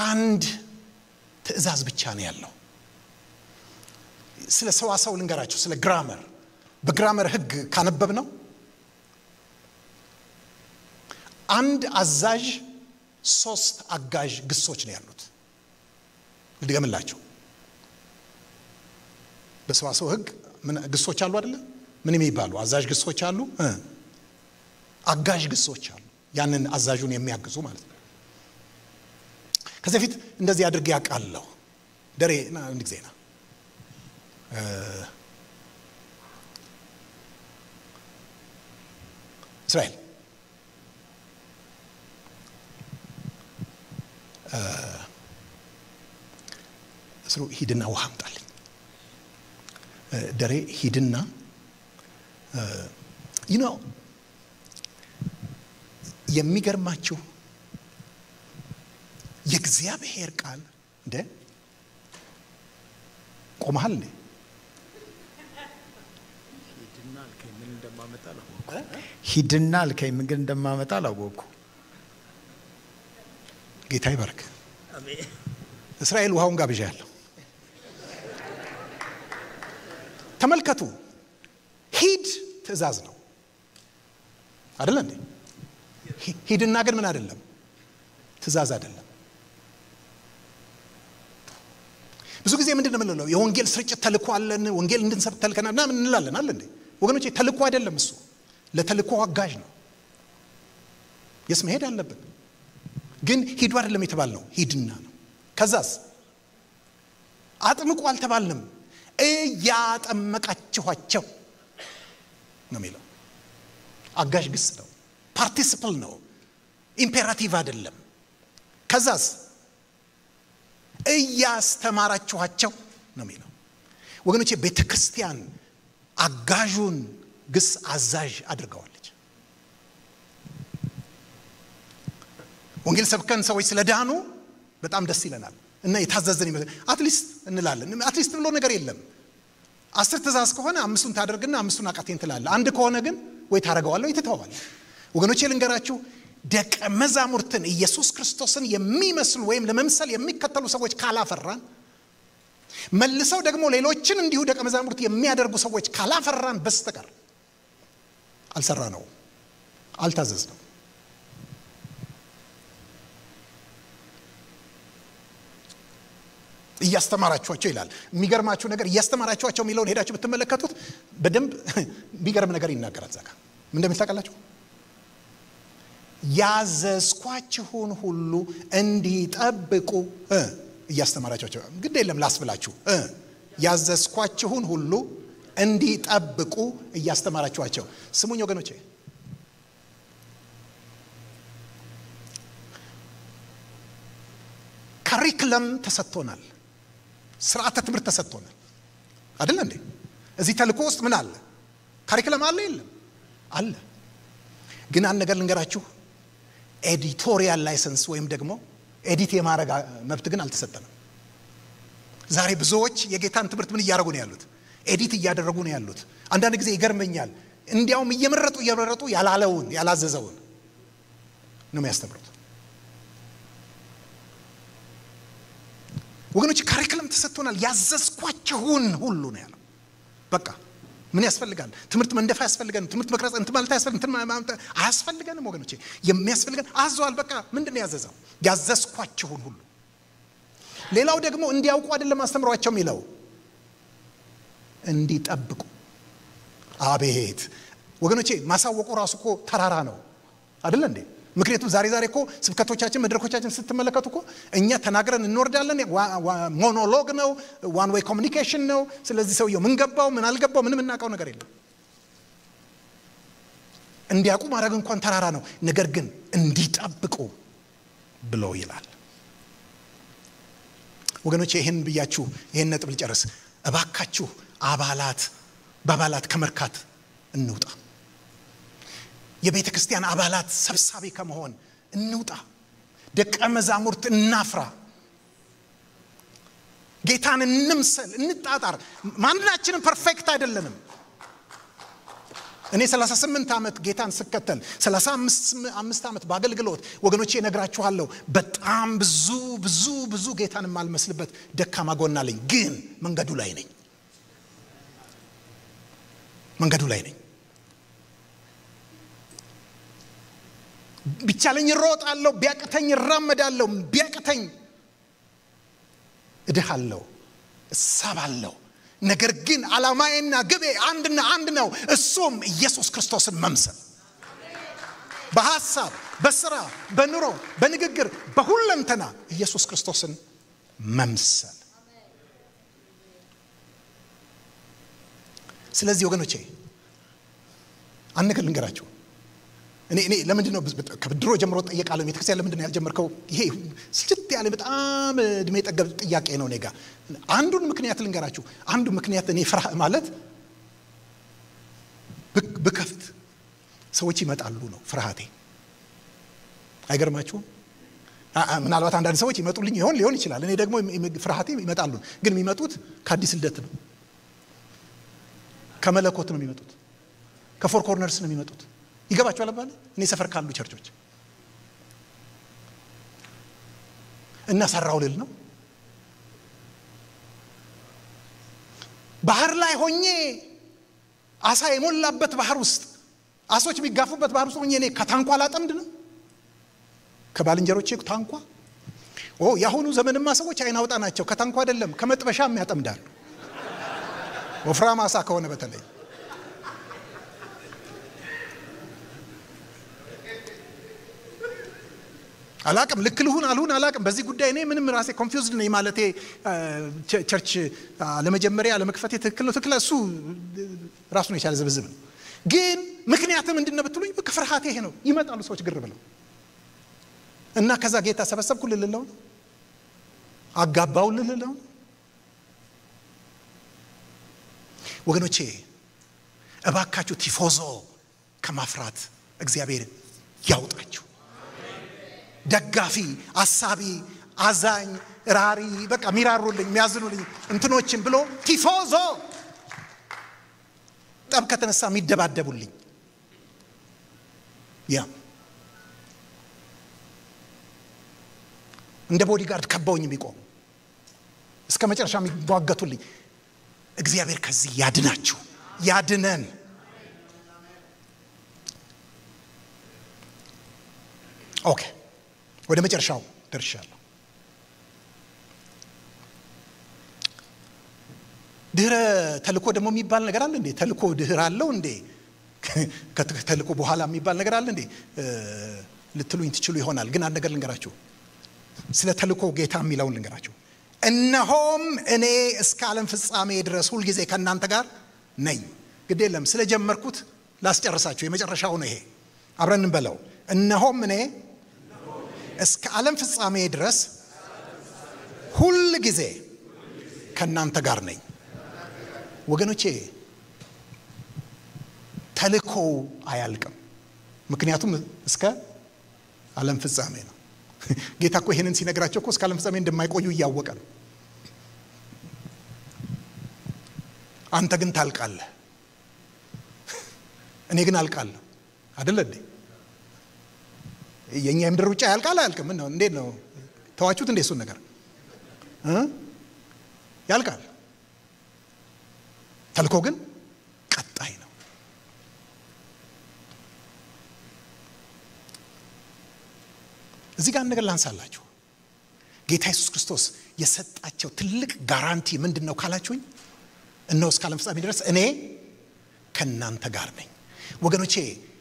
አንድ ትእዛዝ ብቻ ነው ያለው። ስለ ሰዋሰው ልንገራችሁ፣ ስለ ግራመር። በግራመር ህግ ካነበብ ነው አንድ አዛዥ 3 አጋዥ ግሶች ነው ያሉት። ልድገምላችሁ። በሰዋሰው ህግ ምን ግሶች አሉ አይደለ? ምን የሚባሉ አዛዥ ግሶች አሉ፣ አጋዥ ግሶች አሉ። ያንን አዛዡን የሚያግዙ ማለት ነው። ከዚህ በፊት እንደዚህ አድርጌ ያውቃለሁ። ደሬ አንድ ጊዜ ነው እስራኤል እስሩ ሂድና ውሃ አምጣልኝ። ደሬ ሂድና የሚገርማችሁ የእግዚአብሔር ቃል እንደ ቆመሃል እንዴ? ሂድና አልከኝ ምን ግን እንደማመጣ አላወቅኩ። ጌታ ይባርክ። አሜን። እስራኤል ውሃውን ጋብዣለሁ። ተመልከቱ፣ ሂድ ትእዛዝ ነው አይደል እንዴ? ሂድና ግን ምን አይደለም? ትእዛዝ አይደለም። ብዙ ጊዜ ምንድነው የምንለው? የወንጌል ስርጭት ተልኮ አለን፣ ወንጌል እንድንሰብክ ተልከናልና ምን እንላለን አይደል እንዴ? ወገኖቼ ተልኮ አይደለም እሱ፣ ለተልኮ አጋዥ ነው። የስ መሄድ አለብን፣ ግን ሂዱ አይደለም የተባልነው፣ ሂድና ነው። ከዛስ አጥምቁ አልተባልንም፣ እያጠመቃችኋቸው ነው የሚለው። አጋዥ ግስ ነው፣ ፓርቲሲፕል ነው፣ ኢምፔራቲቭ አይደለም። ከዛስ እያስተማራችኋቸው ነው የሚለው። ወገኖቼ ቤተክርስቲያን አጋዡን ግስ አዛዥ አድርገዋለች። ወንጌል ሰብከን ሰዎች ስለዳኑ በጣም ደስ ይለናል እና የታዘዘን ይመስል አትሊስት እንላለን። አትሊስት ብሎ ነገር የለም። 10 ትእዛዝ ከሆነ 5ቱን ታደርግና 5ቱን አቃቴን ትላለህ። አንድ ከሆነ ግን ወይ ታረጋዋለህ ወይ ትተዋለህ። ወገኖቼ ልንገራችሁ፣ ደቀ መዛሙርትን ኢየሱስ ክርስቶስን የሚመስሉ ወይም ለመምሰል የሚከተሉ ሰዎች ካላፈራን፣ መልሰው ደግሞ ሌሎችን እንዲሁ ደቀ መዛሙርት የሚያደርጉ ሰዎች ካላፈራን በስተቀር አልሰራነው፣ አልታዘዝነው። እያስተማራችኋቸው ይላል። የሚገርማችሁ ነገር እያስተማራችኋቸው የሚለውን ሄዳችሁ ብትመለከቱት በደንብ የሚገርም ነገር ይናገራል። ዛጋ ምን እንደሚል ታውቃላችሁ? ያዘዝኳችሁን ሁሉ እንዲጠብቁ እያስተማራችኋቸው። ግድ የለም ላስብላችሁ፣ ያዘዝኳችሁን ሁሉ እንዲጠብቁ እያስተማራችኋቸው። ስሙኝ ወገኖቼ፣ ካሪክለም ተሰጥቶናል፣ ስርዓተ ትምህርት ተሰጥቶናል አይደል እንዴ? እዚህ ተልኮ ውስጥ ምን አለ? ካሪክለም አለ የለም? አለ። ግን አንድ ነገር ልንገራችሁ፣ ኤዲቶሪያል ላይሰንስ ወይም ደግሞ ኤዲት የማድረግ መብት ግን አልተሰጠንም። ዛሬ ብዙዎች የጌታን ትምህርት ምን እያደረጉ ነው ያሉት? ኤዲት እያደረጉ ነው ያሉት። አንዳንድ ጊዜ ይገርመኛል። እንዲያውም እየመረጡ ያላለውን ያላዘዘውን ነው የሚያስተምሩት። ወገኖች ካሪክለም ተሰጥቶናል። ያዘዝኳችሁን ሁሉ ነው ያለው። በቃ ምን ያስፈልጋል? ትምህርት መንደፍ ያስፈልገን፣ ትምህርት መቅረጽ እንት ማለት ያስፈልገን፣ እንት ማለት አያስፈልገንም ወገኖቼ። የሚያስፈልገን አዟል። በቃ ምንድነው ያዘዘው? ያዘዝኳችሁን ሁሉ። ሌላው ደግሞ እንዲያውቁ አይደለም አስተምሯቸው የሚለው፣ እንዲጠብቁ። አቤት ወገኖቼ፣ ማሳወቁ ራሱ እኮ ተራራ ነው አይደል እንዴ? ምክንያቱም ዛሬ እኮ ስብከቶቻችን መድረኮቻችን ስትመለከቱ እኮ እኛ ተናግረን እንወርዳለን። ሞኖሎግ ነው፣ ዋን ዌይ ኮሚኒኬሽን ነው። ስለዚህ ሰውየው ምን ገባው ምን አልገባው ምንም እናውቀው ነገር የለም። እንዲያውቁ ማድረግ እንኳን ተራራ ነው። ነገር ግን እንዲጠብቁ ብሎ ይላል። ወገኖቼ ይሄን ብያችሁ ይሄን ነጥብ ልጨርስ። እባካችሁ በአባላት ከመርካት እንውጣ። የቤተ ክርስቲያን አባላት ሰብሳቢ ከመሆን እንውጣ። ደቀ መዛሙርት እናፍራ። ጌታን እንምሰል፣ እንጣጣር። ማንናችንም ፐርፌክት አይደለንም። እኔ 38 ዓመት ጌታን ስከተል 35 ዓመት በአገልግሎት ወገኖቼ እነግራችኋለሁ፣ በጣም ብዙ ጌታን የማልመስልበት ደካማ ጎን አለኝ። ግን መንገዱ ላይ ነኝ። ቢቻለኝ እሮጣለሁ፣ ቢያቅተኝ እራመዳለሁ፣ ቢያቅተኝ እድሃለሁ፣ እሳባለሁ። ነገር ግን ዓላማዬና ግቤ አንድ ነው። እሱም ኢየሱስ ክርስቶስን መምሰል። በሐሳብ፣ በስራ፣ በኑሮ፣ በንግግር፣ በሁለንተና ኢየሱስ ክርስቶስን መምሰል። ስለዚህ ወገኖቼ አንድ ነገር ልንገራችሁ። እኔ ለምንድነው ከድሮ ጀምሮ ጠየቃለሁ፣ ቤተክርስቲያን ለምንድነው ያልጀመርከው? ይሄ ስልት ያለ በጣም እድሜ ጠገብ ጥያቄ ነው እኔ ጋር። አንዱን ምክንያት ልንገራችሁ። አንዱ ምክንያት እኔ ፍርሃ ማለት ብከፍት ሰዎች ይመጣሉ ነው ፍርሃቴ። አይገርማችሁም? ምናልባት አንዳንድ ሰዎች ይመጡልኝ ሊሆን ይችላል። እኔ ደግሞ ፍርሃቴ ይመጣሉ። ግን የሚመጡት ከአዲስ ልደት ነው፣ ከመለኮት ነው የሚመጡት፣ ከፎር ኮርነርስ ነው የሚመጡት። ይገባችኋል አባለ እኔ ሰፈር ካሉ ቸርቾች እና ሰራው ልል ነው። ባህር ላይ ሆኜ አሳ የሞላበት ባህር ውስጥ አሶች የሚጋፉበት ባህር ውስጥ ሆኜ እኔ ከታንኳ ላጠምድ ነው ከባልንጀሮቼ ታንኳ። ያሁኑ ዘመንማ ሰዎች አይናውጣ ናቸው። ከታንኳ አይደለም ከመጥበሻም ያጠምዳሉ። ወፍራም አሳ ከሆነ በተለይ አላቅም። ልክ ልሁን አልሁን አላቅም። በዚህ ጉዳይ እኔ ምንም ራሴ ኮንፊውዝድ ነኝ። ማለቴ ቸርች ለመጀመሪያ ለመክፈቴ ትክክል ነው ትክክል እሱ ራሱ ነው የቻለ ዝብዝብ ነው። ግን ምክንያቱም ምንድነው ብትሉኝ በፍርሃቴ ይሄ ነው። ይመጣሉ ሰዎች ግር ብለው እና ከዛ ጌታ ሰበሰብኩ ልልለው ነው፣ አጋባው ልልለው ነው። ወገኖቼ እባካችሁ ቲፎዞ ከማፍራት እግዚአብሔር ያውጣችሁ። ደጋፊ፣ አሳቢ፣ አዛኝ፣ ራሪ በቃ ሚራሩልኝ የሚያዝኑልኝ እንትኖችን ብሎ ቲፎዞ ጠብ ከተነሳ የሚደባደቡልኝ እንደ ቦዲጋርድ ከበውኝ የሚቆሙ እስከ መጨረሻ የሚዋገቱልኝ እግዚአብሔር ከዚህ ያድናችሁ ያድነን። ኦኬ ወደ መጨረሻው ደርሻለሁ። ድህረ ተልኮ ደግሞ የሚባል ነገር አለ እንዴ? ተልኮ ድህረ አለው እንዴ? ከተልኮ በኋላ የሚባል ነገር አለ እንዴ ልትሉኝ ትችሉ ይሆናል። ግን አንድ ነገር ልንገራችሁ ስለ ተልኮ ጌታ የሚለውን ልንገራችሁ። እነሆም እኔ እስከ ዓለም ፍጻሜ ድረስ ሁሉ ጊዜ ከእናንተ ጋር ነኝ። ግድ የለም ስለጀመርኩት ላስጨርሳችሁ። የመጨረሻው ነው ይሄ። አብረን እንበለው። እነሆም እኔ እስከ ዓለም ፍጻሜ ድረስ ሁሉ ጊዜ ከእናንተ ጋር ነኝ። ወገኖቼ ተልኮ አያልቅም። ምክንያቱም እስከ ዓለም ፍጻሜ ነው። ጌታ እኮ ይሄንን ሲነግራቸው እኮ እስከ ዓለም ፍጻሜ እንደማይቆዩ እያወቀ ነው። አንተ ግን ታልቃለህ፣ እኔ ግን አልቃለሁ አይደል እንዴ? የኛ የምድር ሩጫ ያልቃል አያልቅም? ነው እንዴት ነው ተዋችሁት እንዴ? እሱን ነገር ያልቃል። ተልኮ ግን ቀጣይ ነው። እዚህ ጋር ነገር ላንሳላችሁ። ጌታ ኢየሱስ ክርስቶስ የሰጣቸው ትልቅ ጋራንቲ ምንድነው ካላችሁኝ፣ እነሆ እስከ ዓለም ፍጻሜ ድረስ እኔ ከእናንተ ጋር ነኝ። ወገኖቼ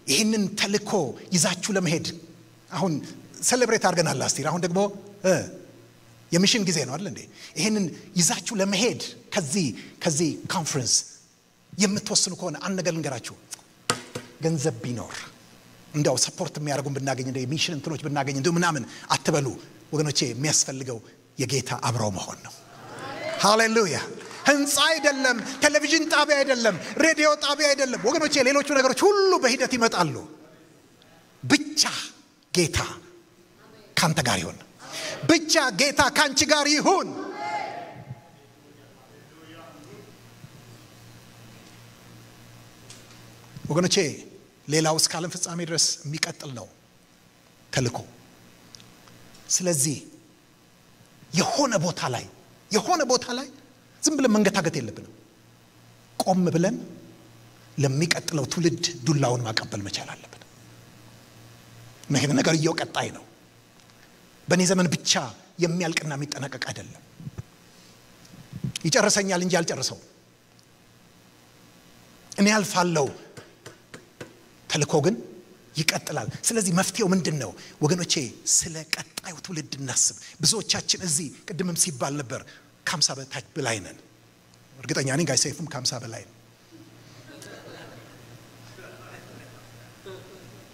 ይህንን ተልኮ ይዛችሁ ለመሄድ አሁን ሴሌብሬት አድርገናል አስቲር። አሁን ደግሞ የሚሽን ጊዜ ነው አይደል እንዴ? ይሄንን ይዛችሁ ለመሄድ ከዚህ ኮንፈረንስ የምትወስኑ ከሆነ አንድ ነገር ልንገራችሁ። ገንዘብ ቢኖር እንደው ሰፖርት የሚያደርጉን ብናገኝ እንደ ሚሽን እንትኖች ብናገኝ እንደው ምናምን አትበሉ ወገኖቼ። የሚያስፈልገው የጌታ አብረው መሆን ነው። ሃሌሉያ። ህንጻ አይደለም፣ ቴሌቪዥን ጣቢያ አይደለም፣ ሬዲዮ ጣቢያ አይደለም ወገኖቼ። ሌሎቹ ነገሮች ሁሉ በሂደት ይመጣሉ። ብቻ ጌታ ካንተ ጋር ይሁን። ብቻ ጌታ ካንቺ ጋር ይሁን። ወገኖቼ ሌላው እስከ ዓለም ፍጻሜ ድረስ የሚቀጥል ነው ተልኮ። ስለዚህ የሆነ ቦታ ላይ ዝም ብለን መንገታገት የለብንም። ቆም ብለን ለሚቀጥለው ትውልድ ዱላውን ማቀበል መቻል አለብን። ምክንያቱም ነገር ቀጣይ ነው። በእኔ ዘመን ብቻ የሚያልቅና የሚጠናቀቅ አይደለም። ይጨርሰኛል እንጂ አልጨርሰው። እኔ አልፋለሁ፣ ተልኮ ግን ይቀጥላል። ስለዚህ መፍትሄው ምንድነው ወገኖቼ? ስለ ቀጣዩ ትውልድ እናስብ። ብዙዎቻችን እዚህ ቅድምም ሲባል ነበር ከ50 በታች በላይ ነን። እርግጠኛ ነኝ ጋይ ሰይፍም ከ50 በላይ ነው።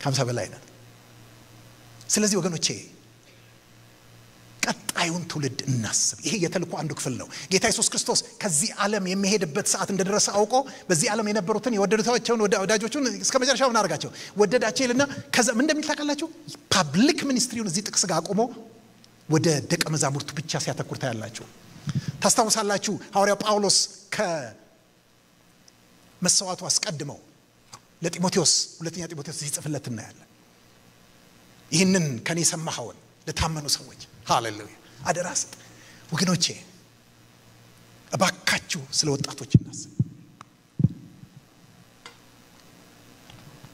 ከ50 በላይ ነን። ስለዚህ ወገኖቼ ቀጣዩ ቀጣዩን ትውልድ እናስብ። ይሄ የተልእኮ አንዱ ክፍል ነው። ጌታ ኢየሱስ ክርስቶስ ከዚህ ዓለም የሚሄድበት ሰዓት እንደደረሰ አውቆ በዚህ ዓለም የነበሩትን የወደዱታቸውን ወዳጆቹን እስከመጨረሻው እናርጋቸው ወደዳቸው ይልና ከዛ ምን እንደሚል ታውቃላችሁ? ፐብሊክ ሚኒስትሪውን እዚህ ጥቅስ ጋር አቆሞ ወደ ደቀ መዛሙርቱ ብቻ ሲያተኩር ታያላችሁ። ታስታውሳላችሁ ሐዋርያው ጳውሎስ ከመሰዋቱ አስቀድመው ለጢሞቴዎስ ሁለተኛ ጢሞቴዎስ ሲጽፍለት እናያለን። ይህንን ከኔ ሰማኸውን ለታመኑ ሰዎች ሃሌሉያ አደራ ስጥ። ወገኖቼ እባካችሁ ስለ ወጣቶች እናስብ።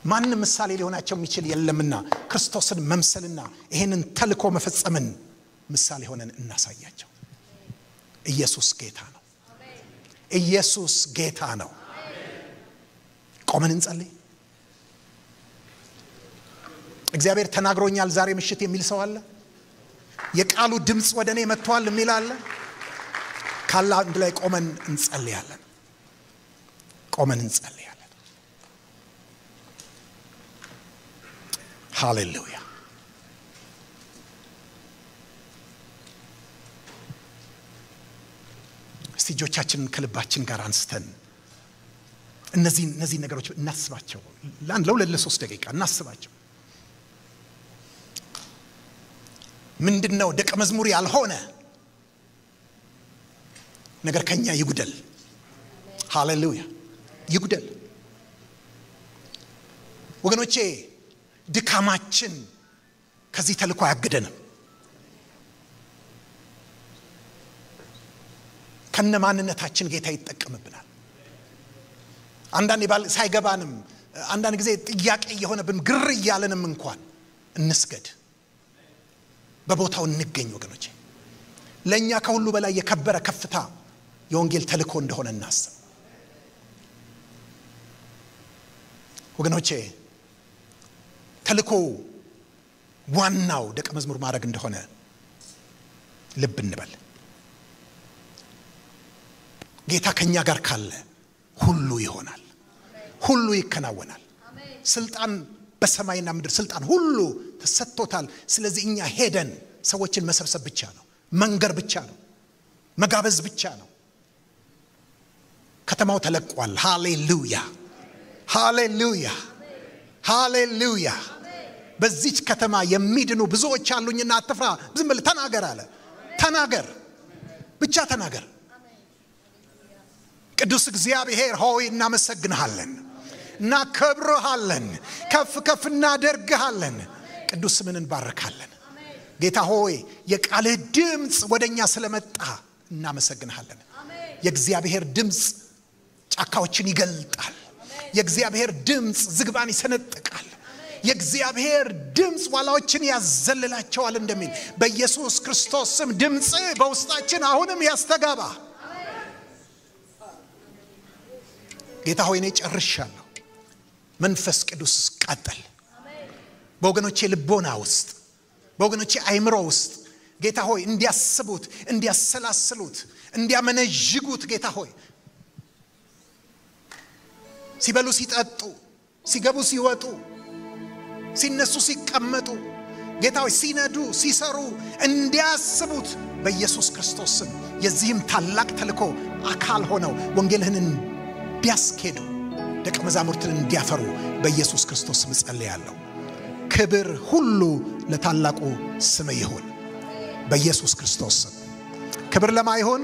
ማንም ምሳሌ ሊሆናቸው የሚችል የለምና ክርስቶስን መምሰልና ይሄንን ተልእኮ መፈጸምን ምሳሌ ሆነን እናሳያቸው። ኢየሱስ ጌታ ነው። ኢየሱስ ጌታ ነው። ቆመን እንጸልይ። እግዚአብሔር ተናግሮኛል ዛሬ ምሽት የሚል ሰው አለ? የቃሉ ድምጽ ወደኔ መጥቷል የሚል አለ? ካላ አንድ ላይ ቆመን እንጸልያለን። ቆመን እንጸልያለን። ሃሌሉያ። እስቲ እጆቻችንን ከልባችን ጋር አንስተን እነዚህ ነገሮች እናስባቸው። ለሁለት ለሶስት ደቂቃ እናስባቸው። ምንድነው ደቀ መዝሙር ያልሆነ ነገር ከኛ ይጉደል። ሃሌሉያ ይጉደል። ወገኖቼ ድካማችን ከዚህ ተልእኮ አያግደንም። ከነማንነታችን ጌታ ይጠቀምብናል። አንዳንዴ ሳይገባንም አንዳንድ ጊዜ ጥያቄ የሆነብን ግር እያለንም እንኳን እንስገድ፣ በቦታው እንገኝ። ወገኖቼ ለኛ ከሁሉ በላይ የከበረ ከፍታ የወንጌል ተልእኮ እንደሆነ እናስብ። ወገኖቼ ተልእኮ ዋናው ደቀ መዝሙር ማድረግ እንደሆነ ልብ እንበል። ጌታ ከኛ ጋር ካለ ሁሉ ይሆናል፣ ሁሉ ይከናወናል። ስልጣን በሰማይና ምድር ስልጣን ሁሉ ተሰጥቶታል። ስለዚህ እኛ ሄደን ሰዎችን መሰብሰብ ብቻ ነው፣ መንገር ብቻ ነው፣ መጋበዝ ብቻ ነው። ከተማው ተለቋል። ሃሌሉያ ሃሌሉያ ሃሌሉያ። በዚች ከተማ የሚድኑ ብዙዎች አሉኝና አትፍራ፣ ዝም ብለህ ተናገር አለ። ተናገር ብቻ ተናገር። ቅዱስ እግዚአብሔር ሆይ እናመሰግንሃለን፣ እናከብርሃለን፣ ከፍ ከፍ እናደርግሃለን፣ ቅዱስ ስምን እንባርካለን። ጌታ ሆይ የቃልህ ድምጽ ወደኛ ስለመጣ እናመሰግንሃለን። የእግዚአብሔር ድምጽ ጫካዎችን ይገልጣል። የእግዚአብሔር ድምጽ ዝግባን ይሰነጥቃል። የእግዚአብሔር ድምጽ ዋላዎችን ያዘልላቸዋል እንደሚል በኢየሱስ ክርስቶስ ስም ድምጽ በውስጣችን አሁንም ያስተጋባ። ጌታ ሆይ እኔ ጨርሻለሁ። መንፈስ ቅዱስ ቀጥል በወገኖቼ ልቦና ውስጥ፣ በወገኖቼ አይምሮ ውስጥ ጌታ ሆይ እንዲያስቡት፣ እንዲያሰላስሉት፣ እንዲያመነዥጉት ጌታ ሆይ ሲበሉ ሲጠጡ፣ ሲገቡ ሲወጡ፣ ሲነሱ ሲቀመጡ ጌታ ሆይ ሲነዱ ሲሰሩ እንዲያስቡት በኢየሱስ ክርስቶስ ስም የዚህም ታላቅ ተልእኮ አካል ሆነው ወንጌልህን እንዲያስኬዱ ደቀ መዛሙርትን እንዲያፈሩ በኢየሱስ ክርስቶስ ስም ጸልያለሁ። ክብር ሁሉ ለታላቁ ስም ይሁን በኢየሱስ ክርስቶስ ስም። ክብር ለማይሆን